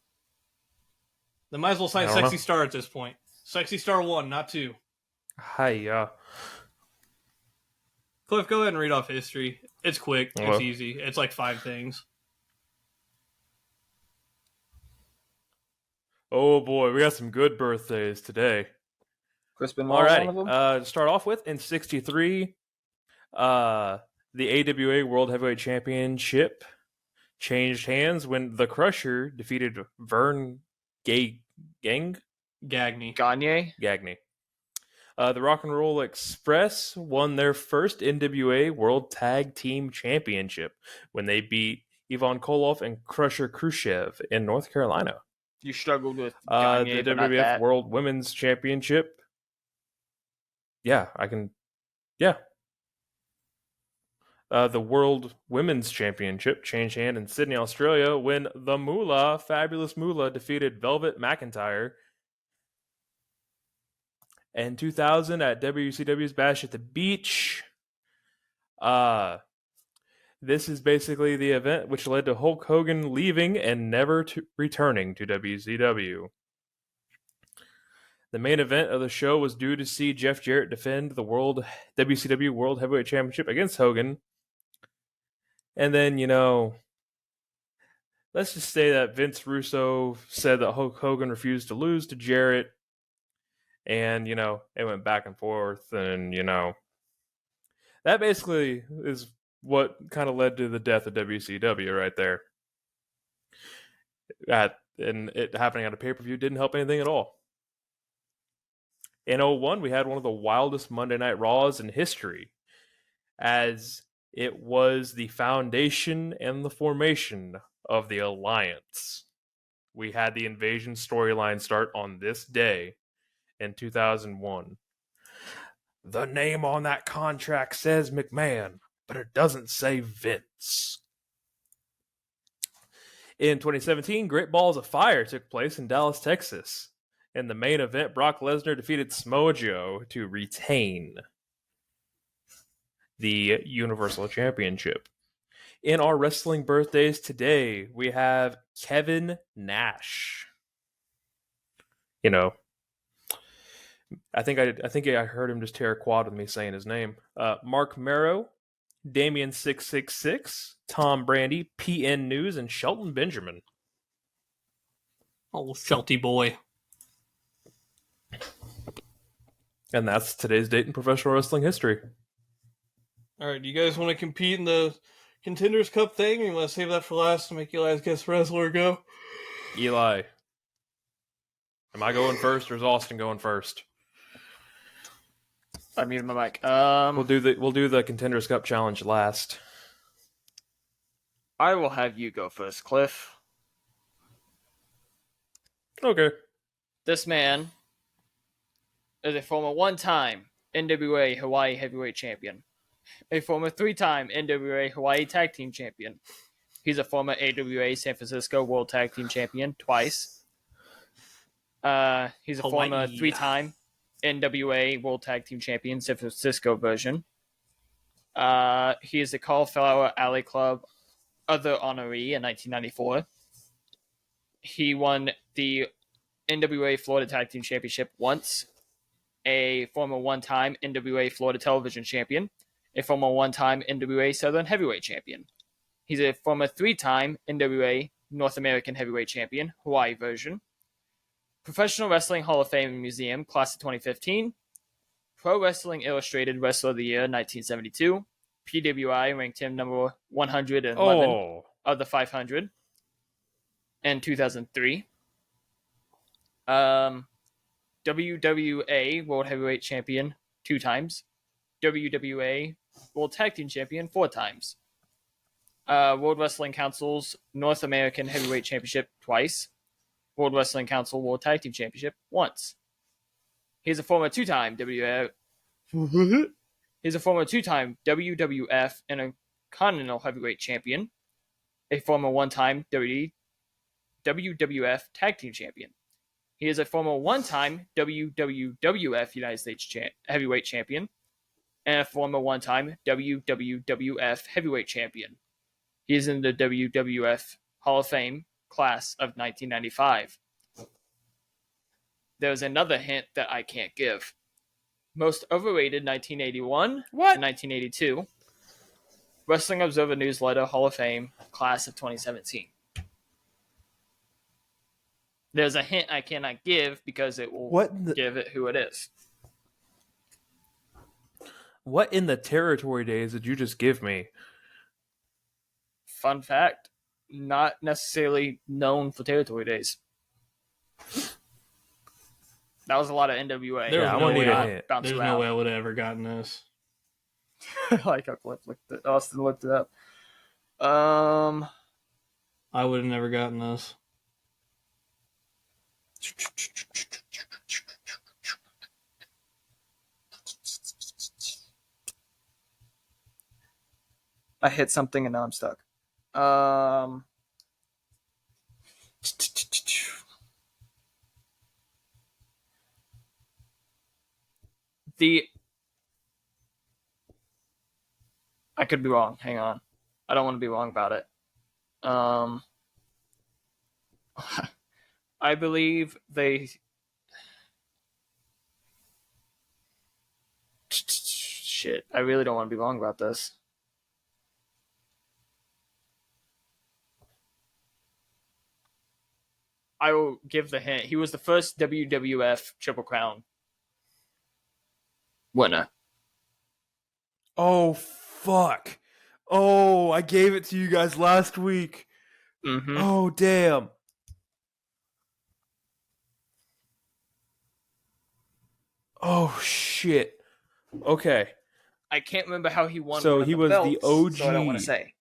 They might as well sign Sexy Star at this point. Sexy Star 1, not 2. Hi, Cliff, go ahead and read off history. It's quick. It's easy. It's like 5 things. Oh boy, we got some good birthdays today. Chris Benoit, one of them? To start off with, in '63, the AWA World Heavyweight Championship changed hands when the Crusher defeated Vern Gagne. The Rock and Roll Express won their first NWA World Tag Team Championship when they beat Ivan Koloff and Crusher Khrushchev in North Carolina. You struggled with Gagne, the WWF World Women's Championship. Yeah, I can. Yeah. The World Women's Championship changed hand in Sydney, Australia when the Moolah, Fabulous Moolah, defeated Velvet McIntyre. In 2000 at WCW's Bash at the Beach. This is basically the event which led to Hulk Hogan leaving and never returning to WCW. The main event of the show was due to see Jeff Jarrett defend the WCW World Heavyweight Championship against Hogan. And then, let's just say that Vince Russo said that Hulk Hogan refused to lose to Jarrett. And, it went back and forth. And, that basically is what kind of led to the death of WCW right there. And it happening at a pay-per-view didn't help anything at all. In 2001, we had one of the wildest Monday Night Raws in history, as it was the foundation and the formation of the Alliance. We had the Invasion storyline start on this day in 2001. The name on that contract says McMahon, but it doesn't say Vince. In 2017, Great Balls of Fire took place in Dallas, Texas. In the main event, Brock Lesnar defeated Samoa Joe to retain the Universal Championship. In our wrestling birthdays today, we have Kevin Nash. I think I heard him just tear a quad with me saying his name. Mark Marrow, Damien 666, Tom Brandy, PN News, and Shelton Benjamin. Oh, Shelty boy. And that's today's date in professional wrestling history. All right, do you guys want to compete in the Contenders Cup thing, or you want to save that for last to make you guys guess wrestler go? Eli, am I going first or is Austin going first? I muted my mic. We'll do the Contenders Cup challenge last. I will have you go first, Cliff. Okay. This man is a former one-time NWA Hawaii Heavyweight Champion, a former three-time NWA Hawaii Tag Team Champion. He's a former AWA San Francisco World Tag Team Champion twice. He's a former three-time NWA World Tag Team Champion, San Francisco version. He is the Cauliflower Alley Club Other Honoree in 1994. He won the NWA Florida Tag Team Championship once, a former one-time NWA Florida Television Champion, a former one-time NWA Southern Heavyweight Champion. He's a former three-time NWA North American Heavyweight Champion, Hawaii version, Professional Wrestling Hall of Fame Museum, class of 2015, Pro Wrestling Illustrated Wrestler of the Year, 1972, PWI ranked him number 111 of the 500 in 2003. WWA World Heavyweight Champion 2 times. WWA World Tag Team Champion 4 times. World Wrestling Council's North American Heavyweight Championship twice. World Wrestling Council World Tag Team Championship once. He's a former two-time WWF Intercontinental Heavyweight Champion, a former one-time WWF Tag Team Champion. He is a former one-time WWF United States Heavyweight Champion, and a former one-time WWF Heavyweight Champion. He is in the WWF Hall of Fame class of 1995. There's another hint that I can't give. Most overrated 1981 and 1982. Wrestling Observer Newsletter Hall of Fame class of 2017. There's a hint I cannot give because it will give it who it is. What in the territory days did you just give me? Fun fact, not necessarily known for territory days. That was a lot of NWA. There's no way I would have ever gotten this. Like how Cliff Austin looked it up. I would have never gotten this. I hit something and now I'm stuck. I could be wrong. Hang on. I don't want to be wrong about it. I believe they... Shit. I really don't want to be wrong about this. I will give the hint. He was the first WWF Triple Crown winner. Oh, fuck. Oh, I gave it to you guys last week. Mm-hmm. Oh, damn. Oh, shit. Okay. I can't remember how he won. So he was belts, the OG. So I don't want to say.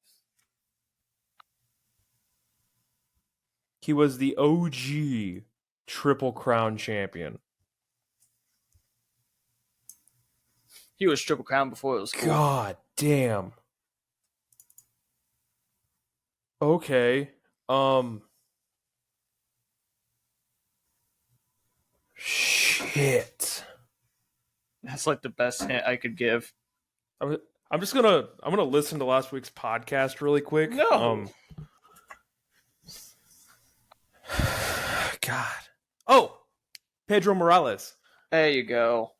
He was the OG Triple Crown champion. He was Triple Crown before it was cool. God damn. Okay. Shit. That's like the best hint I could give. I'm gonna listen to last week's podcast really quick. No. God. Oh, Pedro Morales. There you go.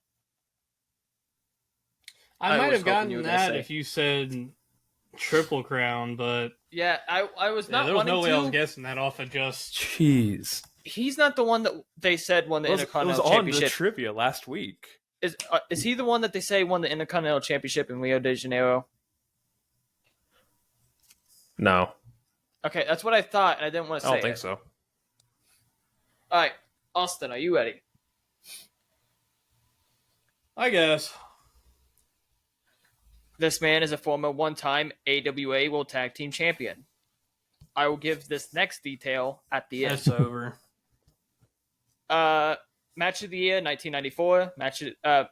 I might have gotten that if you said Triple Crown, but yeah, I was not. There was no way I was guessing that off of just. Jeez. He's not the one that they said won the Intercontinental Championship. It was on the trivia last week. Is he the one that they say won the Intercontinental Championship in Rio de Janeiro? No. Okay, that's what I thought, and I didn't want to say I don't think so. All right, Austin, are you ready? I guess. This man is a former one-time AWA World Tag Team Champion. I will give this next detail at the end. That's over. Match of the year 1994. Match of the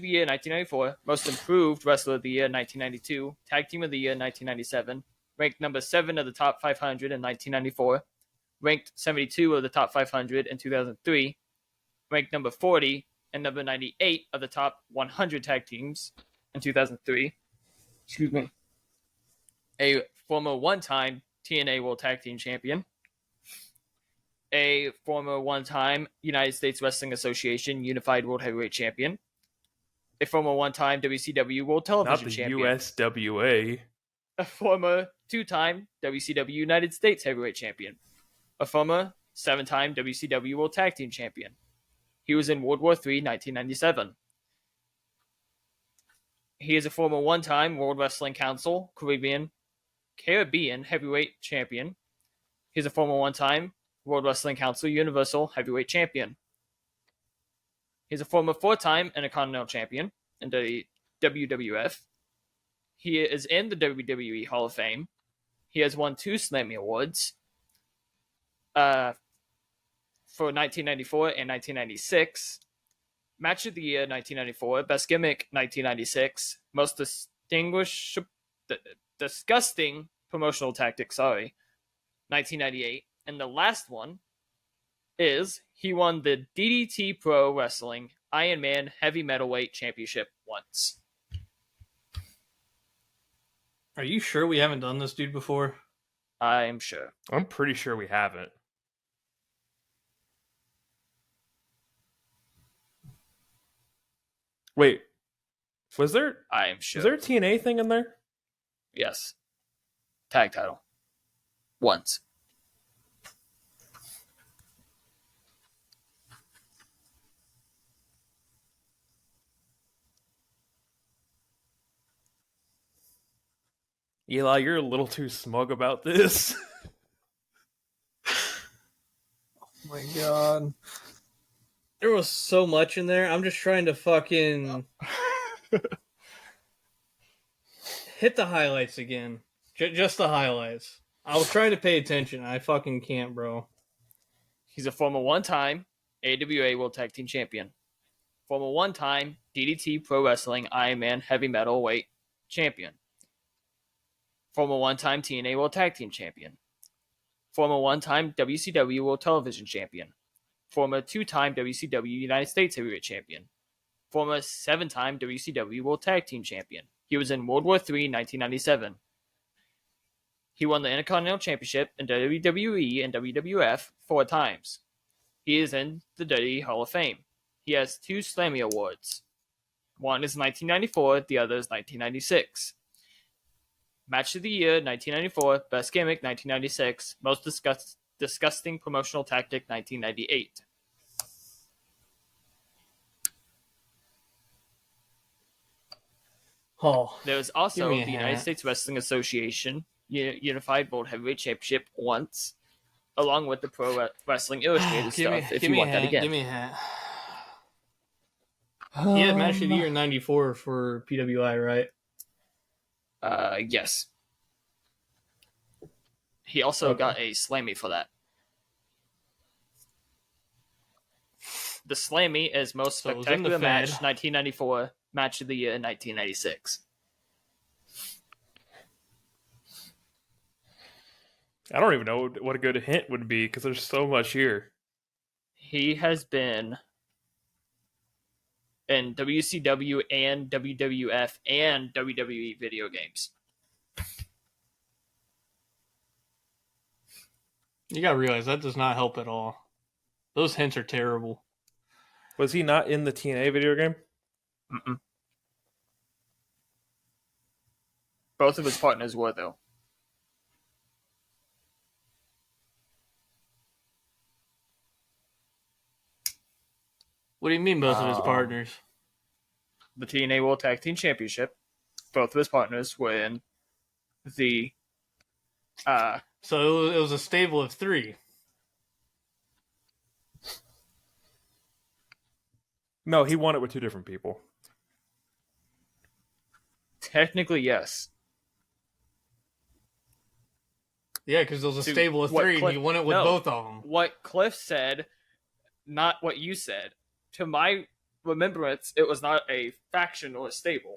year 1994. Most improved wrestler of the year 1992. Tag team of the year 1997. Ranked number 7 of the top 500 in 1994. Ranked 72 of the top 500 in 2003. Ranked number 40 and number 98 of the top 100 tag teams in 2003. Excuse me. A former one-time TNA World Tag Team Champion. A former one-time United States Wrestling Association Unified World Heavyweight Champion. A former one-time WCW World Television Champion. Not the USWA. A former two-time WCW United States Heavyweight Champion. A former 7-time WCW World Tag Team Champion. He was in World War III, 1997. He is a former one-time World Wrestling Council Caribbean Heavyweight Champion. He is a former one-time World Wrestling Council Universal Heavyweight Champion. He's a former 4-time Intercontinental Champion in the WWF. He is in the WWE Hall of Fame. He has won 2 Slammy Awards for 1994 and 1996. Match of the year 1994, best gimmick 1996, most disgusting promotional tactic, 1998. And the last one is he won the DDT Pro Wrestling Iron Man Heavy Metalweight Championship once. Are you sure we haven't done this dude before? I'm sure. I'm pretty sure we haven't. Wait, was there? I am sure. Was there a TNA thing in there? Yes. Tag title. Once. Eli, you're a little too smug about this. Oh my god. There was so much in there. I'm just trying to fucking hit the highlights again. Just the highlights. I was trying to pay attention. I fucking can't, bro. He's a former one-time AWA World Tag Team Champion. Former one-time DDT Pro Wrestling Iron Man Heavy Metalweight Champion. Former one-time TNA World Tag Team Champion. Former one-time WCW World Television Champion. Former 2-time WCW United States Heavyweight Champion. Former 7-time WCW World Tag Team Champion. He was in World War III, 1997. He won the Intercontinental Championship in WWE and WWF 4 times. He is in the WWE Hall of Fame. He has 2 Slammy Awards. One is 1994, the other is 1996. Match of the year, 1994. Best gimmick, 1996. Most disgusting promotional tactic, 1998. Oh, there was also the hat. United States Wrestling Association Unified World Heavyweight Championship once, along with the Pro Wrestling Illustrated stuff. If you want that again, give me a hat. He had match of the year 94 for PWI, right? Yes. He also got a Slammy for that. The Slammy is most spectacular match, 1994, match of the year, 1996. I don't even know what a good hint would be because there's so much here. He has been in WCW and WWF and WWE video games. You gotta realize that does not help at all. Those hints are terrible. Was he not in the TNA video game? Mm-mm. Both of his partners were, though. What do you mean both of his partners? The TNA World Tag Team Championship. Both of his partners were in the... So it was a stable of 3. No, he won it with 2 different people. Technically, yes. Yeah, because there was a To stable of what 3, Cliff- and he won it with no. both of them. What Cliff said, not what you said. To my remembrance, it was not a faction or a stable.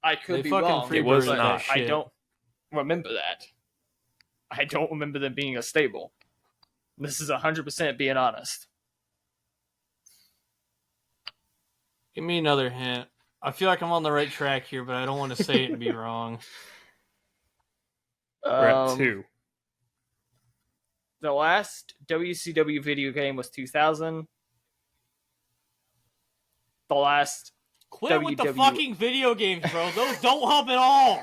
I could They be fucking wrong, It was freebird not. that I shit. don't remember that. I don't remember them being a stable. This is 100% being honest. Give me another hint. I feel like I'm on the right track here, but I don't want to say it and be wrong. We're at 2. The last WCW video game was 2000. The last Quit with the WW fucking video games, bro. Those don't help at all.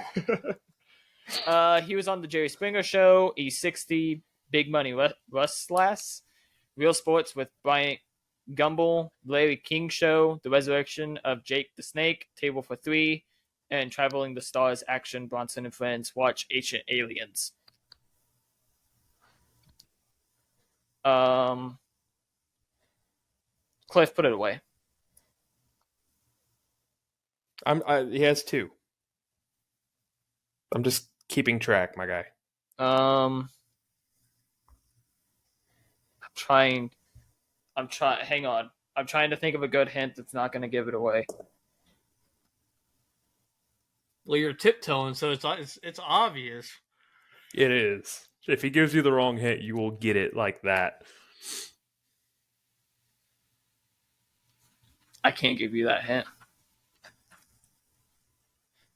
he was on the Jerry Springer Show, E60, Big Money Rustless, Real Sports with Bryant Gumbel, Larry King Show, The Resurrection of Jake the Snake, Table for 3, and Traveling the Stars Action, Bronson and Friends, Watch Ancient Aliens. Cliff, put it away. He has 2. I'm just keeping track, my guy. I'm trying. Hang on. I'm trying to think of a good hint that's not going to give it away. Well, you're tiptoeing, so it's obvious. It is. If he gives you the wrong hint, you will get it like that. I can't give you that hint.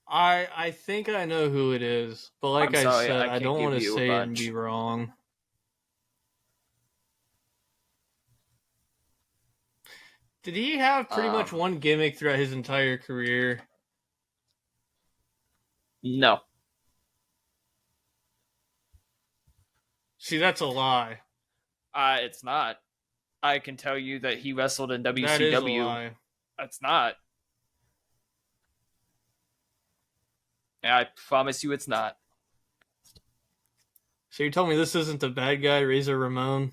I think I know who it is, but like I'm sorry, said, I I can't don't give want to you a say it and bunch. be wrong. Did he have pretty much one gimmick throughout his entire career? No. See, that's a lie. It's not. I can tell you that he wrestled in WCW. That is a lie. It's not. I promise you it's not. So you're telling me this isn't the bad guy, Razor Ramon?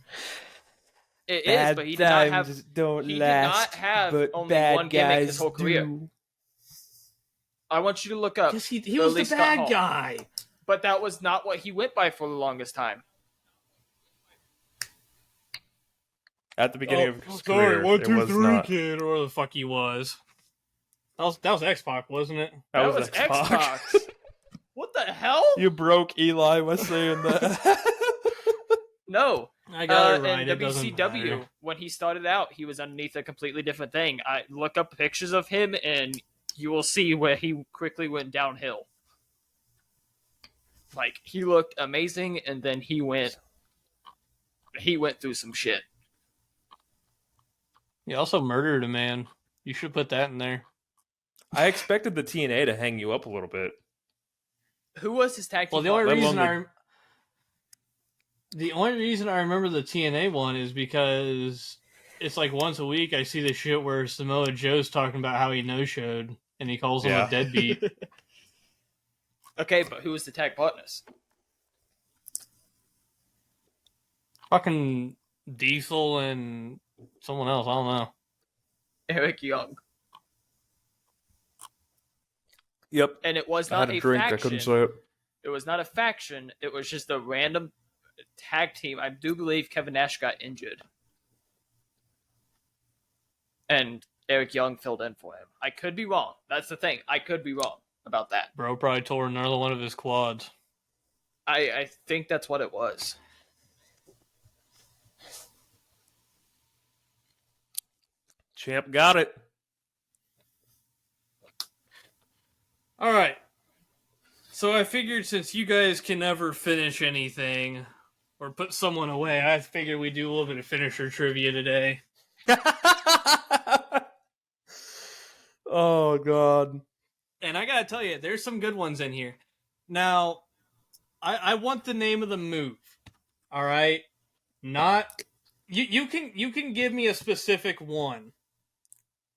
It is, but he did not have. Don't He last, did not have but only bad one gimmick his guys whole career. do. I want you to look up. Yes, he Billy was the Scott bad Hall. guy. But that was not what he went by for the longest time. At the beginning of his sorry, career, 1, it 2, was 3, not. kid, or the fuck he was. That was X-Pac, wasn't it? That was X-Pac. What the hell? You broke Eli by saying that. No. I got it right. In It doesn't WCW, matter. when he started out, he was underneath a completely different thing. I look up pictures of him, and you will see where he quickly went downhill. Like, he looked amazing, and then he went through some shit. He also murdered a man. You should put that in there. I expected the TNA to hang you up a little bit. Who was his tag team? Well, the only partner? reason I remember the TNA one is because it's like once a week I see the shit where Samoa Joe's talking about how he no-showed and he calls him Yeah. a deadbeat. Okay, but who was the tag partners? Fucking Diesel and someone else. I don't know. Eric Young. Yep. And it was I not had a a drink. faction. I couldn't say it. It was not a faction. It was just a random tag team. I do believe Kevin Nash got injured. And Eric Young filled in for him. I could be wrong. That's the thing. I could be wrong about that. Bro probably tore another one of his quads. I think that's what it was. Champ got it. All right. So I figured since you guys can never finish anything or put someone away, I figured we'd do a little bit of finisher trivia today. Oh, God. And I gotta tell you, there's some good ones in here. Now, I want the name of the move. All right, not you can give me a specific one,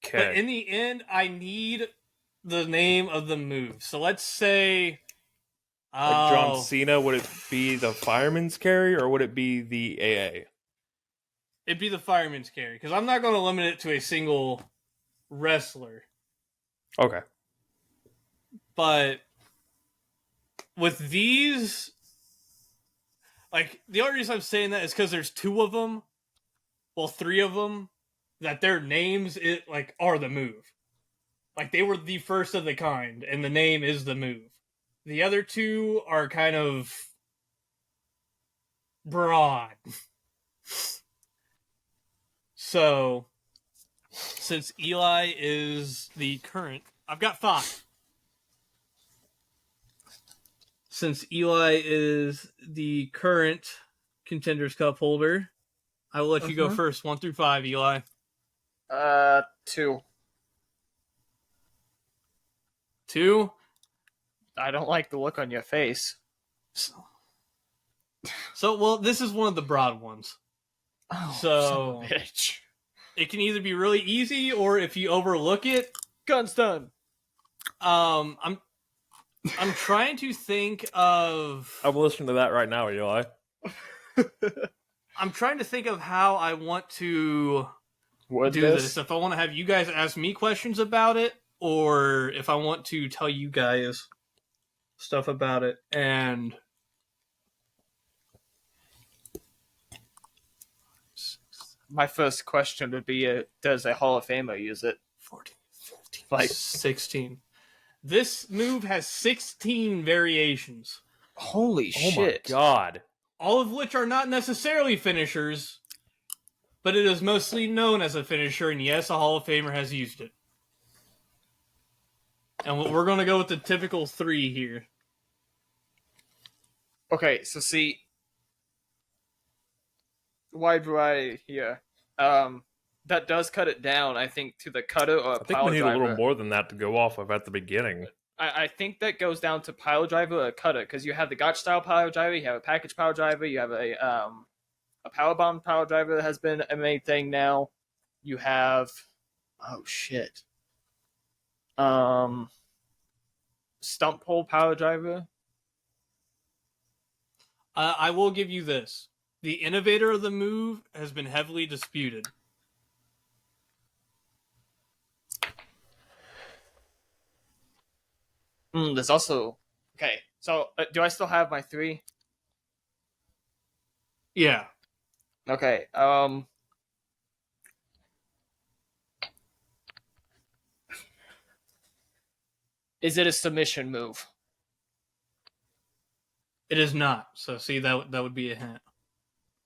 but Okay. in the end, I need the name of the move. So let's say, Like John Cena, would it be the fireman's carry or would it be the AA? It'd be the fireman's carry, because I'm not going to limit it to a single wrestler. Okay. But with these, like, the only reason I'm saying that is because there's 2 of them, well, 3 of them, that their names are the move. Like, they were the first of the kind, and the name is the move. The other 2 are kind of broad. So, since Eli is the current... I've got 5. Since Eli is the current Contenders Cup holder, I will let you go first. 1 through 5, Eli. 2. 2? I don't like the look on your face. So, well, this is one of the broad ones. Oh, So, son of a bitch. It can either be really easy, or if you overlook it, Gun's done. I'm trying to think of... I'm listening to that right now, Eli. I'm trying to think of how I want to What do this. If I want to have you guys ask me questions about it, or if I want to tell you guys stuff about it. And my first question would be, does a Hall of Famer use it? 14, 15, Like 16. This move has 16 variations. Holy shit. Oh my god. All of which are not necessarily finishers, but it is mostly known as a finisher, and yes, a Hall of Famer has used it. And we're going to go with the typical 3 here. Okay, so see, wide variety here. That does cut it down, I think, to the cutter or a I think pile we need driver. a little more than that to go off of at the beginning. I think that goes down to pile driver or cutter, because you have the gotch style pile driver, you have a package pile driver, you have a power bomb pile driver that has been a main thing now. You have stump pole power driver. I will give you this. The innovator of the move has been heavily disputed. There's also... Okay, so do I still have my 3? Yeah. Okay, is it a submission move? It is not. So, see, that would be a hint.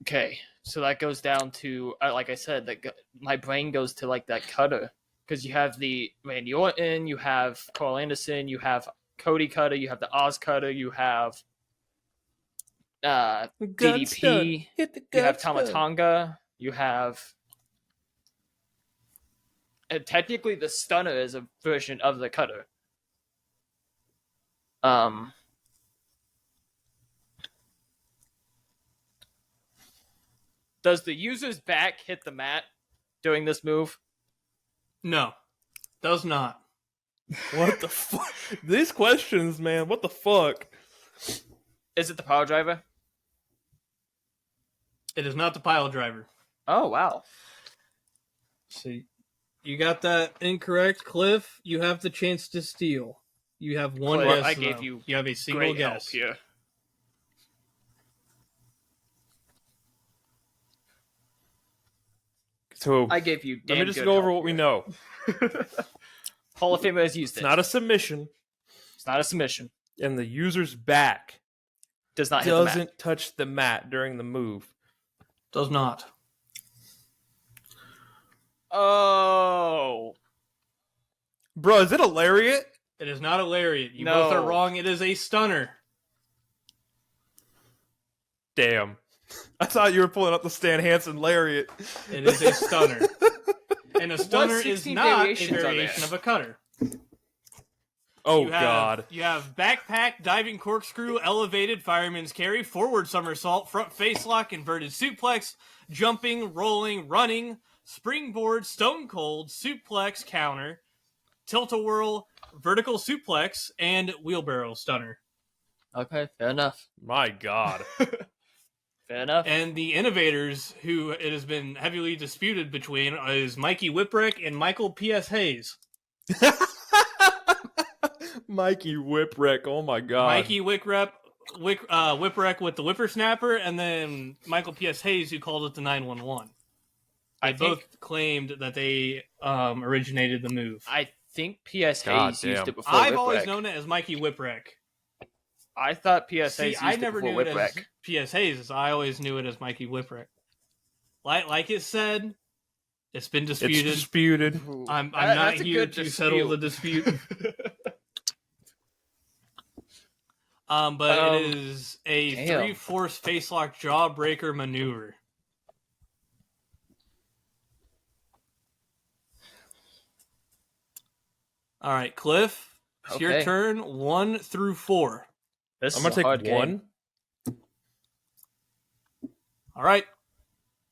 Okay, so that goes down to, like I said, my brain goes to like that cutter, because you have the Randy Orton, you have Carl Anderson, you have Cody Cutter, you have the Oz Cutter, you have DDP, you have Tamatonga, you have... And technically the Stunner is a version of the cutter. Does the user's back hit the mat doing this move? No. Does not. What the fuck? These questions, man, what the fuck? Is it the power driver? It is not the pile driver. Oh, wow. See, you got that incorrect, Cliff. You have the chance to steal. You have one Cliff, guess. I gave though. you You have a single Great guess. help here. So I gave you damn let me just good go over help what we here. know. Hall of Famer has used It's it. not a submission, It's not a submission. and the user's back Does not hit the mat. doesn't touch the mat during the move. Does not. Oh. Bro, is it a lariat? It is not a lariat. You No. both are wrong. It is a stunner. Damn. I thought you were pulling up the Stan Hansen lariat. It is a stunner. And a stunner is 16 not a variations are variation there? of a cutter. Oh, You have, God. You have backpack, diving corkscrew, elevated fireman's carry, forward somersault, front face lock, inverted suplex, jumping, rolling, running, springboard, stone cold, suplex, counter, tilt-a-whirl, vertical suplex, and wheelbarrow stunner. Okay, fair enough. My God. Fair enough. And the innovators, who it has been heavily disputed between, is Mikey Whipwreck and Michael P.S. Hayes. Mikey Whipwreck, oh my god. Mikey Whipwreck with the whippersnapper, and then Michael P.S. Hayes, who called it the 911. They both claimed that they originated the move. I think P.S. God Hayes damn. used it before I've Whipwreck. always known it as Mikey Whipwreck. I thought P.S. Hayes used I it never before knew it Whipwreck. as P.S. Hayes. I always knew it as Mikey Whipwreck. Like it said, it's been disputed. It's disputed. I'm not That's a here good to settle the dispute. But it is a 3-force facelock jawbreaker maneuver. All right, Cliff, it's your turn. 1 through 4. This I'm gonna take one. All right.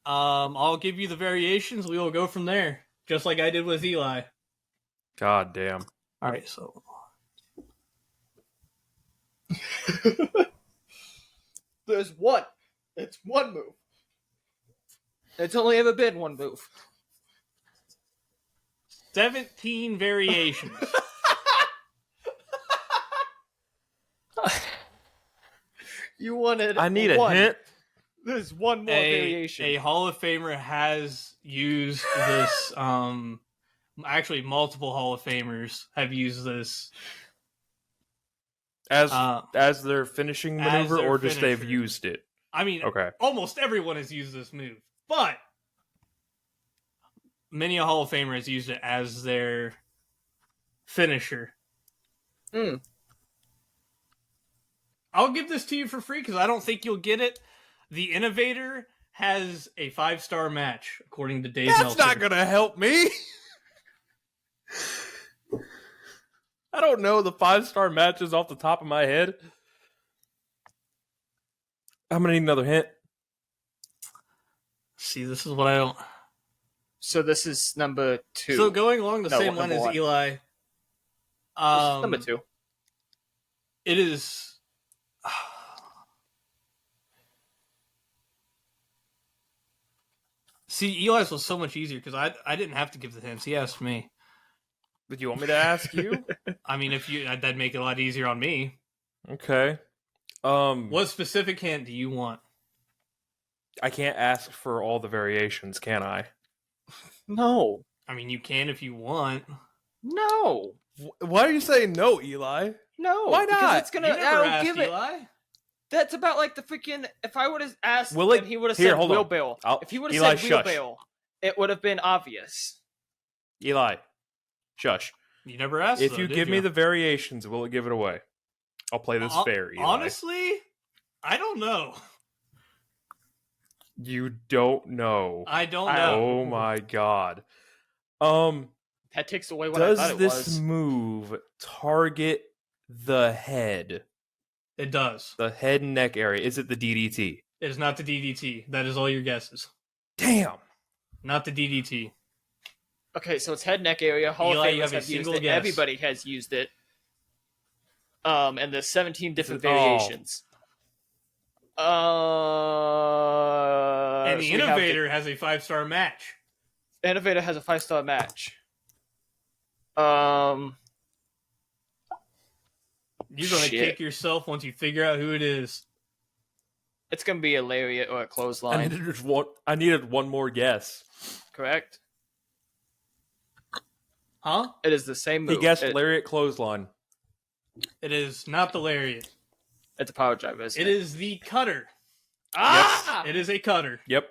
I'll give you the variations. We will go from there, just like I did with Eli. God damn. All right, so There's one. It's one move. It's only ever been one move. 17 variations. You wanted. I need one. a hint. There's one more variation. A Hall of Famer has used this. Actually, multiple Hall of Famers have used this as their finishing maneuver, their or just they've finisher. used it. I mean, Okay. almost everyone has used this move, but many a Hall of Famer has used it as their finisher. I'll give this to you for free because I don't think you'll get it. The Innovator has a 5-star match, according to Dave That's Meltzer. not gonna help me. I don't know the 5-star matches off the top of my head. I'm gonna need another hint. See, this is what I don't. So this is number 2. So going along the same line number as 1. Eli, This is number 2. it is. See, Eli's was so much easier because I didn't have to give the hints. He asked me. Did you want me to ask you? I mean, if you that'd make it a lot easier on me. Okay. What specific hint do you want? I can't ask for all the variations, can I? No. I mean, you can if you want. No. Why are you saying no, Eli? No. Why Because not? it's gonna. You I never don't asked give it. Eli. That's about like the freaking. If I would have asked, Will it- and he would have Here, said hold on. wheelbarrow. If he would have Eli, said shush. wheelbarrow, it would have been obvious. Eli, shush. You never asked. If though, you did give me the variations, will it give it away? I'll play this fair, Eli. Honestly, I don't know. You don't know. I don't know. Oh my god. That takes away what I Does thought it this was. move target the head? It does. The head and neck area. Is it the DDT? It is not the DDT. That is all your guesses. Damn. Not the DDT. Okay, so it's head neck area. Hall Eli, of you Famers have a have used single it. guess. Everybody has used it. And there's 17 different Oh. variations. And the so we have Innovator has a 5-star match. the Innovator has a 5-star match. You're going to Shit. kick yourself once you figure out who it is. It's gonna be a lariat or a I clothesline. needed one more guess. Correct? Huh? It is the same move. He guessed lariat clothesline. It is not the Lariat. It's a power driver. Isn't It is the Cutter. Ah! It is a Cutter. Yep.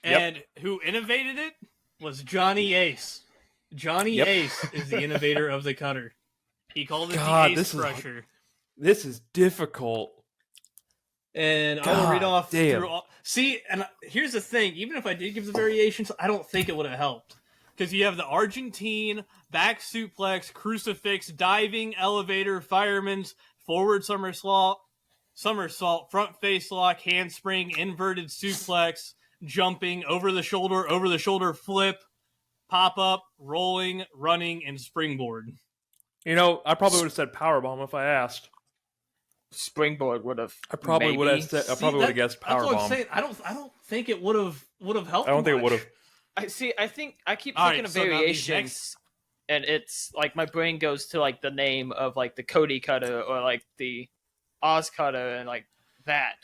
And who innovated it was Johnny Ace. Johnny Yep. Ace is the innovator of the Cutter. He called it God, the Ace this is- Crusher. This is difficult. And I will God read off damn. through all. See, and here's the thing: even if I did give the variations, I don't think it would have helped because you have the Argentine back suplex, crucifix, diving, elevator, fireman's forward somersault, front face lock, handspring, inverted suplex, jumping, over the shoulder flip, pop up, rolling, running, and springboard. You know, I probably would have said powerbomb if I asked. springboard would have. I probably would have. I probably would have guessed That's what I'm powerbomb. saying. I don't think it would have helped. I don't think it much. would have. I think I keep All thinking right, of so now these variations, and it's like my brain goes to like the name of like the Cody Cutter or like the Oz Cutter and like that.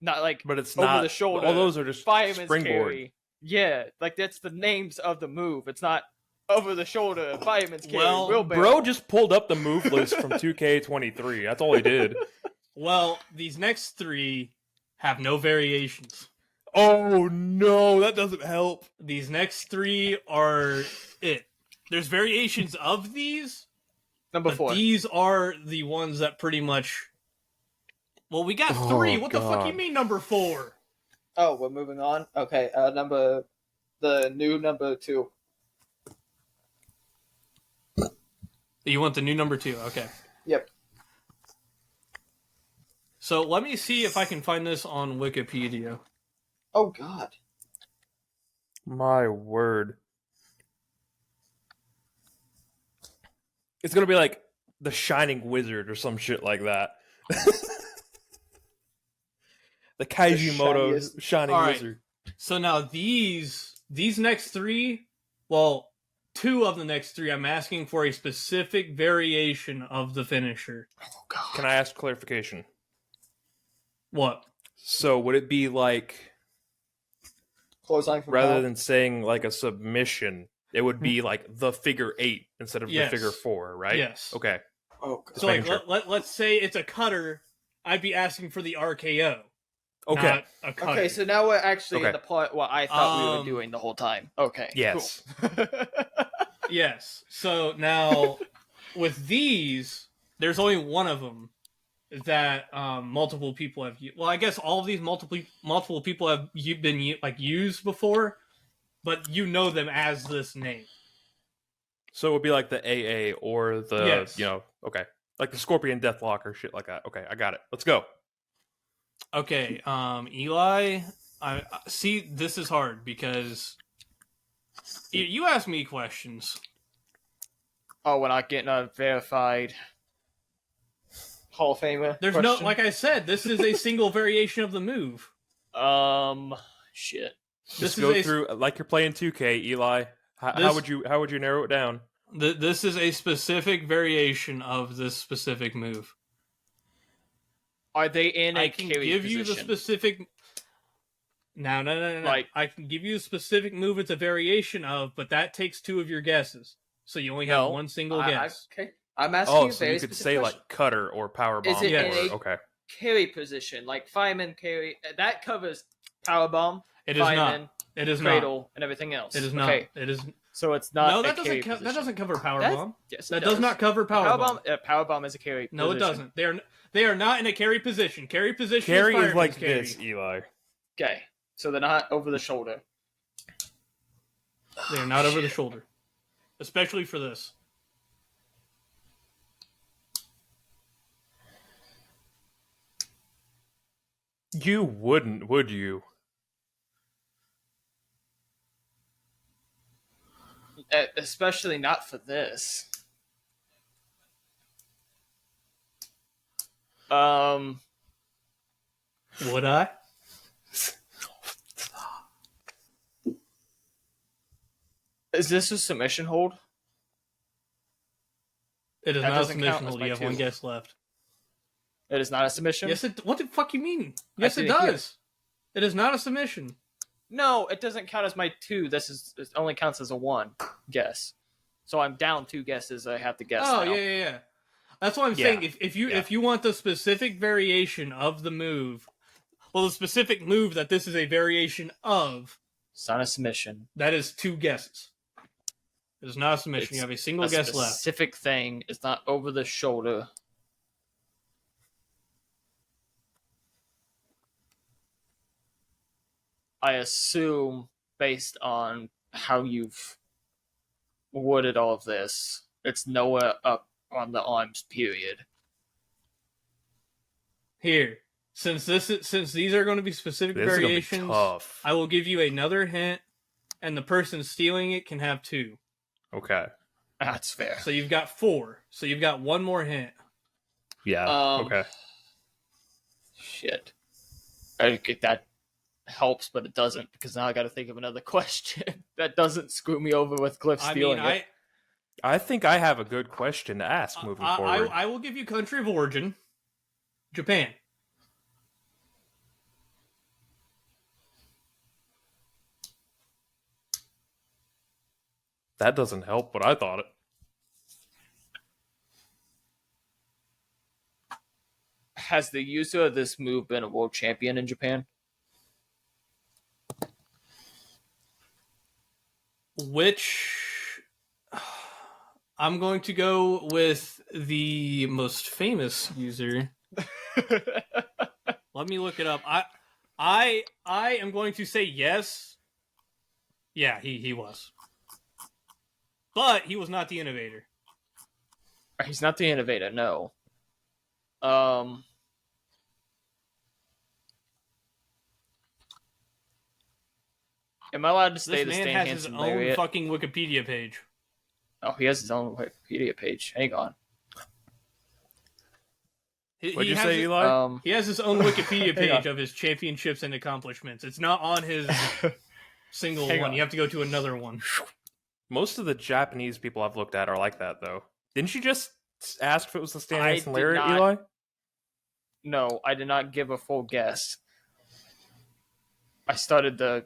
Not like But it's over not. the shoulder. All those are just Fireman's springboard. carry. Yeah, like that's the names of the move. It's not over the shoulder, fireman's carry, Well, wheelbarrow. Bro just pulled up the move list from 2K23. That's all he did. Well, these next 3 have no variations. Oh no, that doesn't help. These next 3 are it. There's variations of these, Number but 4. these are the ones that pretty much. Well, we got 3. What the fuck God. you mean number 4? Oh, we're moving on. Okay, the new number 2. You want the new number 2? Okay. Yep. So let me see if I can find this on Wikipedia. Oh God. My word. It's gonna be like the Shining Wizard or some shit like that. The Kaijimoto shiniest- Shining All right. Wizard. So now these next 3, well, 2 of the next 3, I'm asking for a specific variation of the finisher. Oh God. Can I ask clarification? What? So would it be like, Clothesline from rather hell. than saying like a submission, it would be like the figure 8 instead of Yes. the figure 4, right? Yes. Okay. Oh God. So like, making sure. let's say it's a cutter. I'd be asking for the RKO. Okay. Not a cutter. Okay, so now we're actually Okay. in the part what I thought we were Um, doing the whole time. Okay. Yes. Cool. Yes. So now, with these, there's only one of them that multiple people have. Well, I guess all of these multiple people have been like used before, but you know them as this name. So it would be like the AA or the, Yes. okay. Like the Scorpion Deathlock or shit like that. Okay, I got it. Let's go. Okay, Eli. I see. This is hard because you ask me questions. Oh, we're not getting a verified Hall of Famer. There's question? no, like I said, this is a single variation of the move. Shit. This Just is go a through like you're playing 2K, Eli. How This- would you narrow it down? This is a specific variation of this specific move. Are they in a I can carry give you the position? specific. No. Like- I can give you a specific move it's a variation of, but that takes 2 of your guesses. So you only have No, one single guess. Okay. I'm asking Oh, you a so very you could specific say question. like cutter or power bomb. Is it in a- okay. carry position, like fireman carry. That covers power bomb, It is fireman, not. It is not. cradle, and everything else. It is not. Okay, It is. so it's not. No, a that carry doesn't. That position. doesn't cover power That's- bomb. Yes, it That does not cover power bomb. Power bomb is a carry. No, it position. doesn't. They are not in a carry position. Carry position. Carry is fireman's like carry. this, Eli. Okay, so they're not over the shoulder. They are not over the shoulder, especially for this. You wouldn't, would you? Especially not for this. Would I? Is this a submission hold? It is That not a doesn't count submission as hold. my You have one 2. guess left. It is not a submission. Yes, it. What the fuck you mean? Yes, it didn't hear. does. It is not a submission. No, it doesn't count as my 2. It only counts as a 1 guess. So I'm down 2 guesses. I have to guess. Oh now. yeah. That's what I'm Yeah. saying. If you want the specific variation of the move, well, the specific move that this is a variation of, It's not a submission. that is 2 guesses. It is not a submission. It's you have a single a guess left. specific thing. It's not over the shoulder. I assume, based on how you've worded all of this, it's nowhere up on the arms. Period. Here, since these are going to be specific This is gonna be variations, tough. I will give you another hint, and the person stealing it can have 2. Okay. That's fair. So you've got 4. So you've got one more hint. Yeah. Okay. Shit. I get that helps, but it doesn't, because now I got to think of another question that doesn't screw me over with Cliff stealing it. I think I have a good question to ask moving forward. I will give you country of origin, Japan. That doesn't help, but I thought it. Has the user of this move been a world champion in Japan? Which I'm going to go with the most famous user. Let me look it up. I am going to say yes. Yeah, he was. But he was not the innovator. He's not the innovator, no. Am I allowed to say this the man Stan has his Hansen own lariat? fucking Wikipedia page. Oh, he has his own Wikipedia page. Hang on. What'd you say, Eli? He has his own Wikipedia page of his championships and accomplishments. It's not on his single one. You have to go to another one. Most of the Japanese people I've looked at are like that, though. Didn't you just ask if it was the Stan Hansen lariat, Eli? No, I did not give a full guess. I started to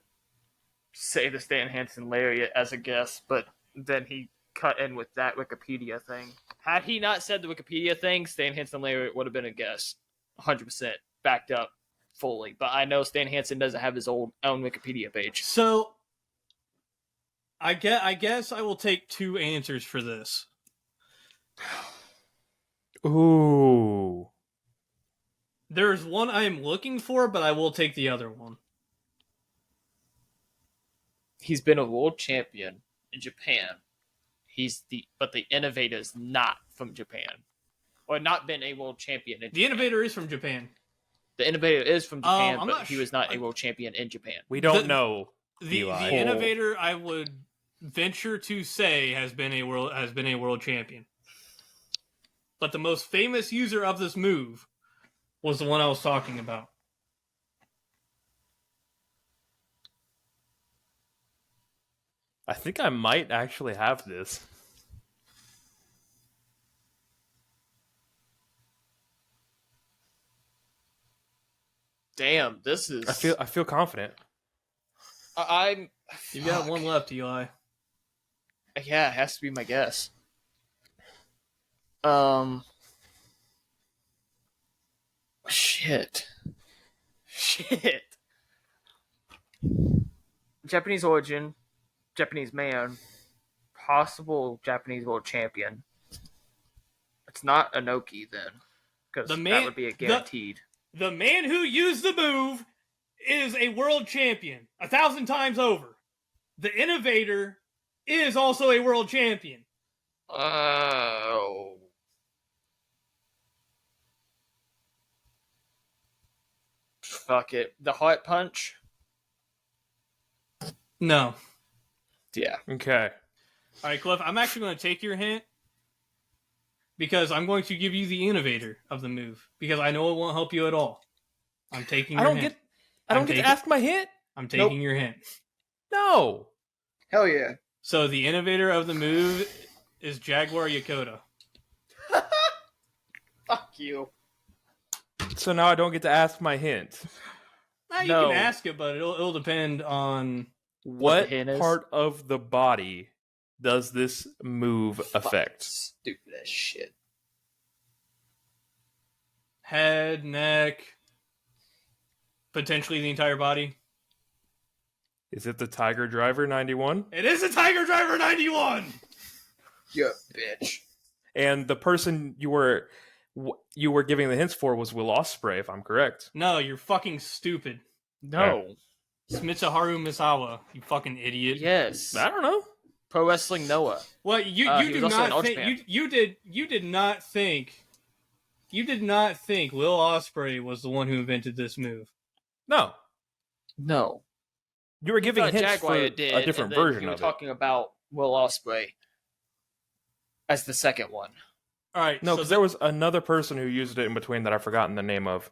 say the Stan Hansen lariat as a guess, but then he cut in with that Wikipedia thing. Had he not said the Wikipedia thing, Stan Hansen lariat would have been a guess. 100% backed up fully. But I know Stan Hansen doesn't have his own Wikipedia page. So, I guess I will take two answers for this. Ooh. There's one I'm looking for, but I will take the other one. He's been a world champion in Japan. But the innovator is not from Japan. Or not been a world champion in Japan. The innovator is from Japan. The innovator is from Japan, but he was not a world champion in Japan. We don't know. The innovator, I would venture to say, has been a world champion. But the most famous user of this move was the one I was talking about. I think I might actually have this. Damn, this is. I feel confident. You got one left, Eli. Yeah, it has to be my guess. Shit. Japanese origin, Japanese man, possible Japanese world champion. It's not Inoki then, because that would be a guaranteed. The man who used the move is a world champion 1,000 times over. The innovator is also a world champion. Oh. Fuck it. The heart punch? No. Yeah. Okay. All right, Cliff, I'm actually going to take your hint because I'm going to give you the innovator of the move because I know it won't help you at all. I'm taking your hint. I don't get to ask my hint? I'm taking your hint. No. Hell yeah. So the innovator of the move is Jaguar Yokota. Fuck you. So now I don't get to ask my hint. You can ask it, but it'll depend on what part of the body does this move affect? Stupid as shit. Head, neck, potentially the entire body. Is it the Tiger Driver 91? It is a Tiger Driver 91! You bitch. And the person you were giving the hints for was Will Ospreay, if I'm correct. No, you're fucking stupid. No. It's Mitsuharu Misawa, you fucking idiot. Yes. I don't know. Pro Wrestling Noah. Well, you do not think you did not think Will Ospreay was the one who invented this move. No. You were giving hints Jaguar for a different version of it. You were talking about Will Ospreay as the second one. All right. No, so because there was another person who used it in between that I've forgotten the name of.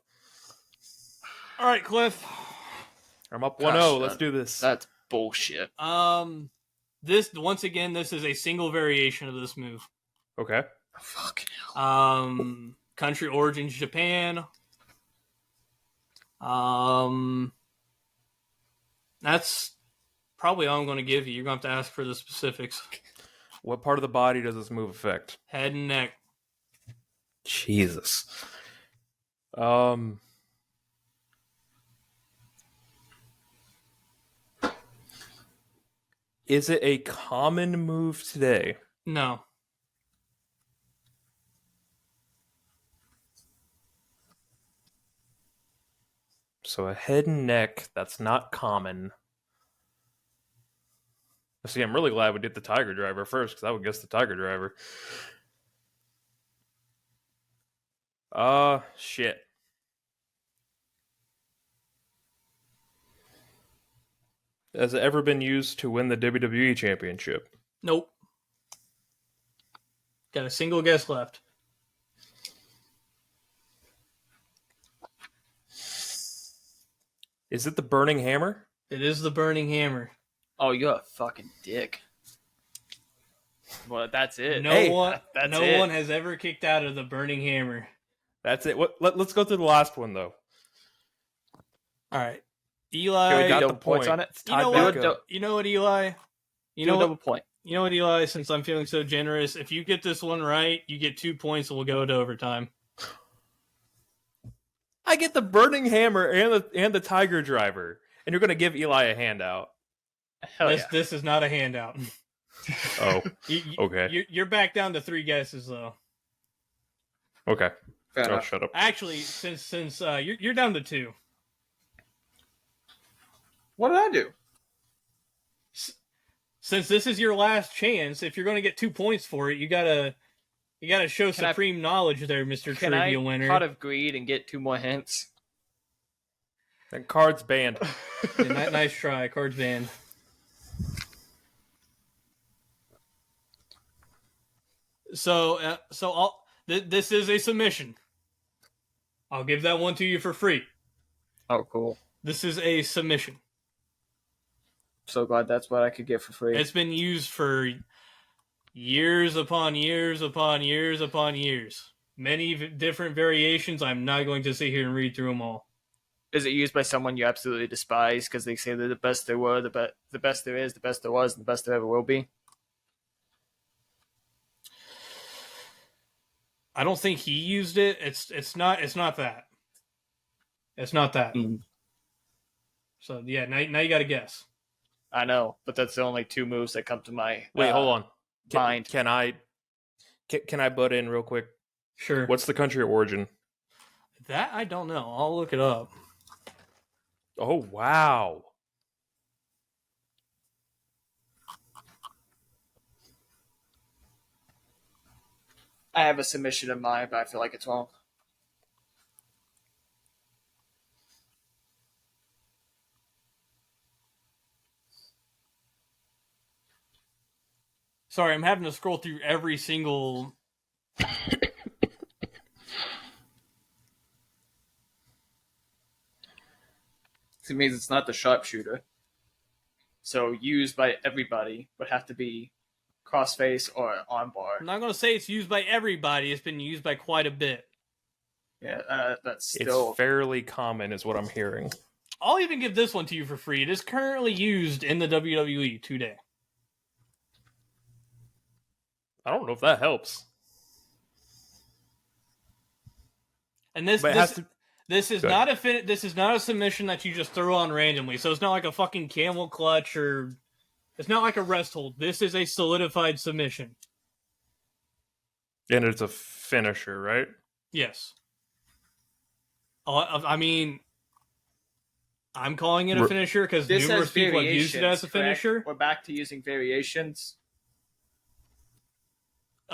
All right, Cliff. I'm up Gosh, 1-0. Let's do this. That's bullshit. This once again, this is a single variation of this move. Okay. Fucking Country origin Japan. That's probably all I'm going to give you. You're going to have to ask for the specifics. What part of the body does this move affect? Head and neck. Jesus. Is it a common move today? No. So a head and neck, that's not common. See, I'm really glad we did the Tiger Driver first, because I would guess the Tiger Driver. Shit. Has it ever been used to win the WWE Championship? Nope. Got a single guess left. Is it the Burning Hammer? It is the Burning Hammer. Oh, you're a fucking dick. Well, that's it. No one has ever kicked out of the Burning Hammer. That's it. Let's go through the last one, though. All right. Can Eli. we got the points on it? You know what? You know what, Eli? You know double what? point. You know what, Eli? Since I'm feeling so generous, if you get this one right, you get 2 points, and we'll go to overtime. I get the Burning Hammer and the Tiger Driver, and you're going to give Eli a handout. Hell This is not a handout. Oh, okay. You're back down to 3 guesses though. Okay. Fair enough. Shut up. Actually, since you're down to 2. What did I do? Since this is your last chance, if you're going to get 2 points for it, you gotta show supreme knowledge there, Mr. Trivia winner. Pot of greed and get 2 more hints? Then cards banned. Yeah, nice try, cards banned. So this is a submission. I'll give that one to you for free. Oh, cool. This is a submission. So glad that's what I could get for free. It's been used for years upon years upon years upon years. Many different variations. I'm not going to sit here and read through them all. Is it used by someone you absolutely despise because they say they're the best there were, the best there is, the best there was, and the best there ever will be? I don't think he used it. It's not that. It's not that. Mm. So yeah, now you got to guess. I know, but that's the only 2 moves that come to my Hold on. mind. Can I butt in real quick? Sure. What's the country of origin? That I don't know. I'll look it up. Oh, wow. I have a submission in mind, but I feel like it's wrong. Sorry, I'm having to scroll through every single. It means it's not the sharpshooter. So used by everybody would have to be crossface or armbar. I'm not going to say it's used by everybody. It's been used by quite a bit. Yeah, that's still... It's fairly common is what I'm hearing. I'll even give this one to you for free. It is currently used in the WWE today. I don't know if that helps. And this is not a submission that you just throw on randomly. So it's not like a fucking camel clutch or it's not like a rest hold. This is a solidified submission. And it's a finisher, right? Yes. I mean, I'm calling it a finisher because numerous people have used it as a finisher. Correct? We're back to using variations.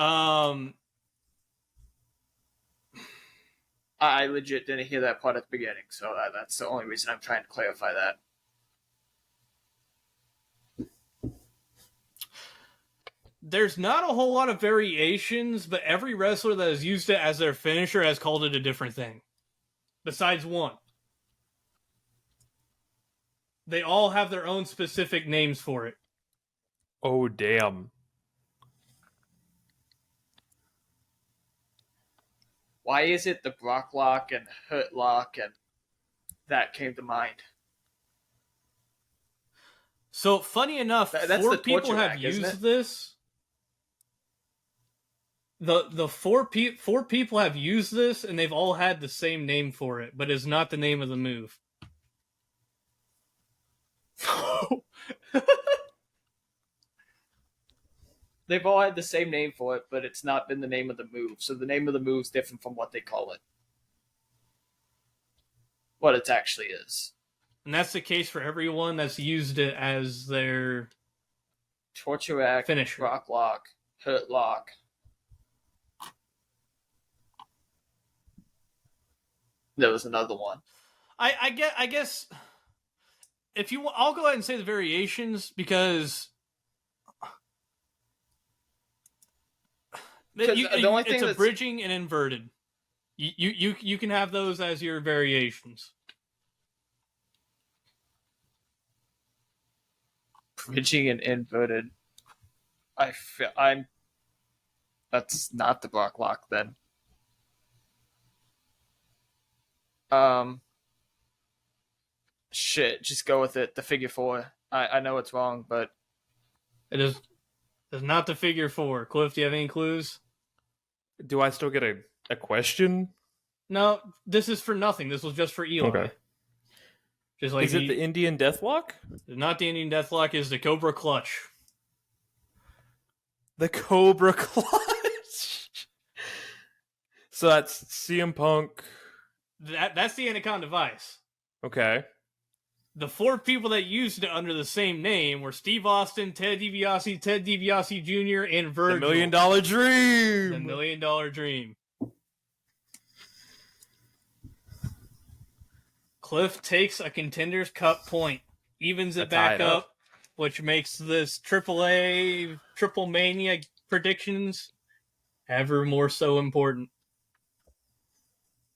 I legit didn't hear that part at the beginning, so that's the only reason I'm trying to clarify that. There's not a whole lot of variations, but every wrestler that has used it as their finisher has called it a different thing. Besides one. They all have their own specific names for it. Oh, damn. Why is it the Brock Lock and Hurt Lock and that came to mind? So, funny enough, That's 4 the people torture have rack, isn't used it? this. The four people have used this, and they've all had the same name for it, but it's not the name of the move. They've all had the same name for it, but it's not been the name of the move. So the name of the move's different from what they call it. What it actually is. And that's the case for everyone that's used it as their Torture Rack, finisher. Brock Lock, Hurt Lock. There was another one. I guess if you, I'll go ahead and say the variations because The only thing it's a that's- bridging and inverted. You can have those as your variations. Bridging and inverted. That's not the Brock Lock then. Shit, just go with it. The figure 4. I know it's wrong, but It is not the figure 4. Cliff, do you have any clues? Do I still get a question? No, this is for nothing. This was just for Eli. Okay. Just like Is it the Indian Deathlock? not the Indian Deathlock, is the Cobra Clutch. The Cobra Clutch. So that's CM Punk. That's the Anaconda Vice. Okay. The 4 people that used it under the same name were Steve Austin, Ted DiBiase, Ted DiBiase Jr., and Virgil. The $1 Million Dream. The $1 Million Dream. Cliff takes a Contenders Cup point, evens it back up, which makes this AAA Triple Mania predictions ever more so important.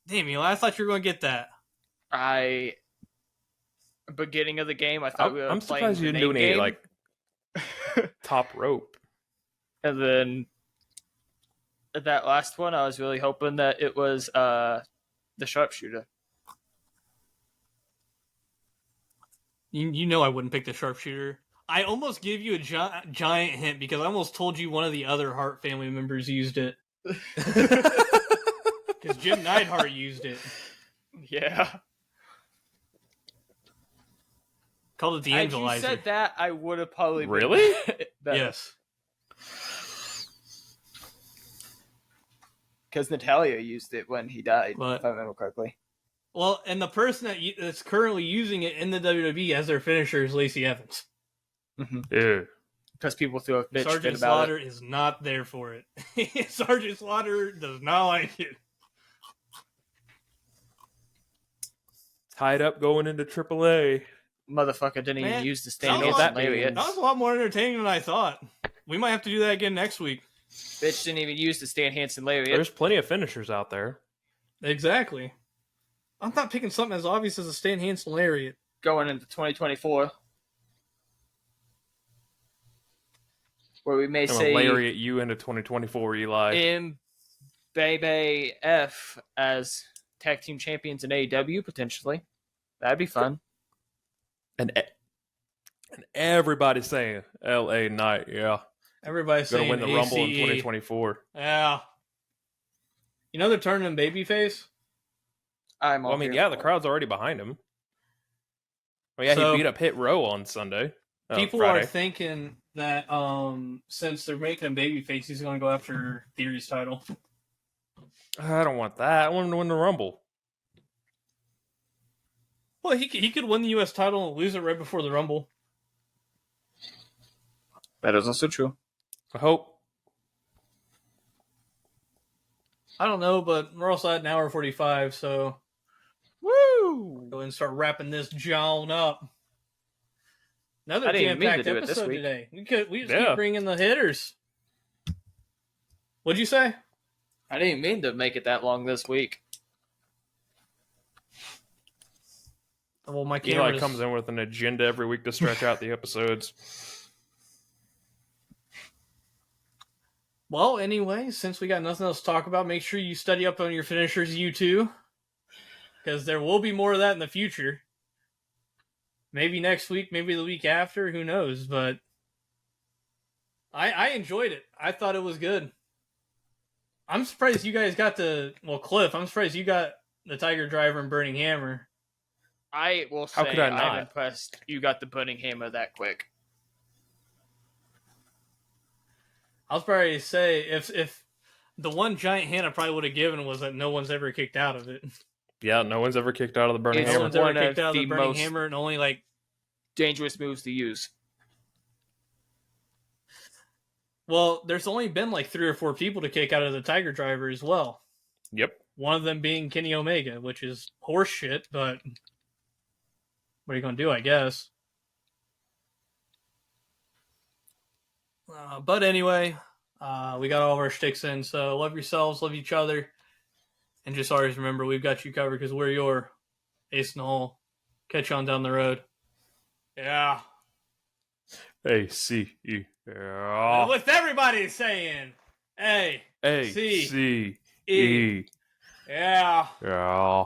Damn, Eli, I thought you were going to get that. beginning of the game, I thought we were I'm playing surprised you the didn't do name any game. top rope. And then that last one, I was really hoping that it was the sharpshooter. You know I wouldn't pick the sharpshooter. I almost gave you a giant hint because I almost told you one of the other Hart family members used it. Because Jim Neidhart used it. Yeah. Called it the Had you Angelizer. said that, I would have probably been Really? better. Yes. Because Natalia used it when he died, But- if I remember correctly. Well, and the person that's currently using it in the WWE as their finisher is Lacey Evans. Ew. Because people threw a bitch fit Sergeant about Slaughter it. is not there for it. Sergeant Slaughter does not like it. Tied up going into AAA. Motherfucker didn't even Man, use the that stand was Hansen a lot- lariat. That was a lot more entertaining than I thought. We might have to do that again next week. Bitch didn't even use the Stan Hansen lariat. There's plenty of finishers out there. Exactly. I'm not picking something as obvious as a Stan Hansen lariat. Going into 2024. Where we may I'm say gonna lariat you into 2024, Eli. M Bebe F as tag team champions in AEW potentially. That'd be fun. And everybody's saying LA Knight, yeah. Everybody's Gonna saying win the Rumble in ACE. 2024. Yeah. You know they're turning him babyface? I'm Well, all I mean, here yeah, for the it. crowd's already behind him. Oh yeah, So- he beat up Hit Row on Sunday. People Friday. are thinking that since they're making him babyface, he's going to go after Theory's title. I don't want that. I want him to win the Rumble. Well, he could win the U.S. title and lose it right before the Rumble. That is also true. I hope. I don't know, but we're also at an hour 45, so Woo! go ahead and start wrapping this John up. Another I didn't even mean to jam-packed do it this episode week. today. We just Yeah. keep bringing the hitters. What'd you say? I didn't mean to make it that long this week. Well, my Eli camera comes in with an agenda every week to stretch out the episodes. Well, anyway, since we got nothing else to talk about, make sure you study up on your finishers, you too. Because there will be more of that in the future. Maybe next week, maybe the week after, who knows? But I enjoyed it. I thought it was good. I'm surprised you guys got Cliff, I'm surprised you got the Tiger Driver and Burning Hammer. I will How say could I I'm not? impressed you got the Burning Hammer that quick. I was probably say if the one giant hint I probably would have given was that no one's ever kicked out of it. Yeah, no one's ever kicked out of the Burning It's No Hammer. one's ever one of kicked out of the the Burning most- Hammer, and only like Dangerous moves to use. there's only been like 3 or 4 people to kick out of the Tiger Driver as well. Yep. One of them being Kenny Omega, which is horse shit, but what are you gonna do? I guess. But anyway, we got all of our sticks in, so love yourselves, love each other, and just always remember we've got you covered because we're your ace in the hole. Catch you on down the road. Yeah. A-C-E. And with everybody saying, A, C, A-C-E. E. Yeah. Yeah.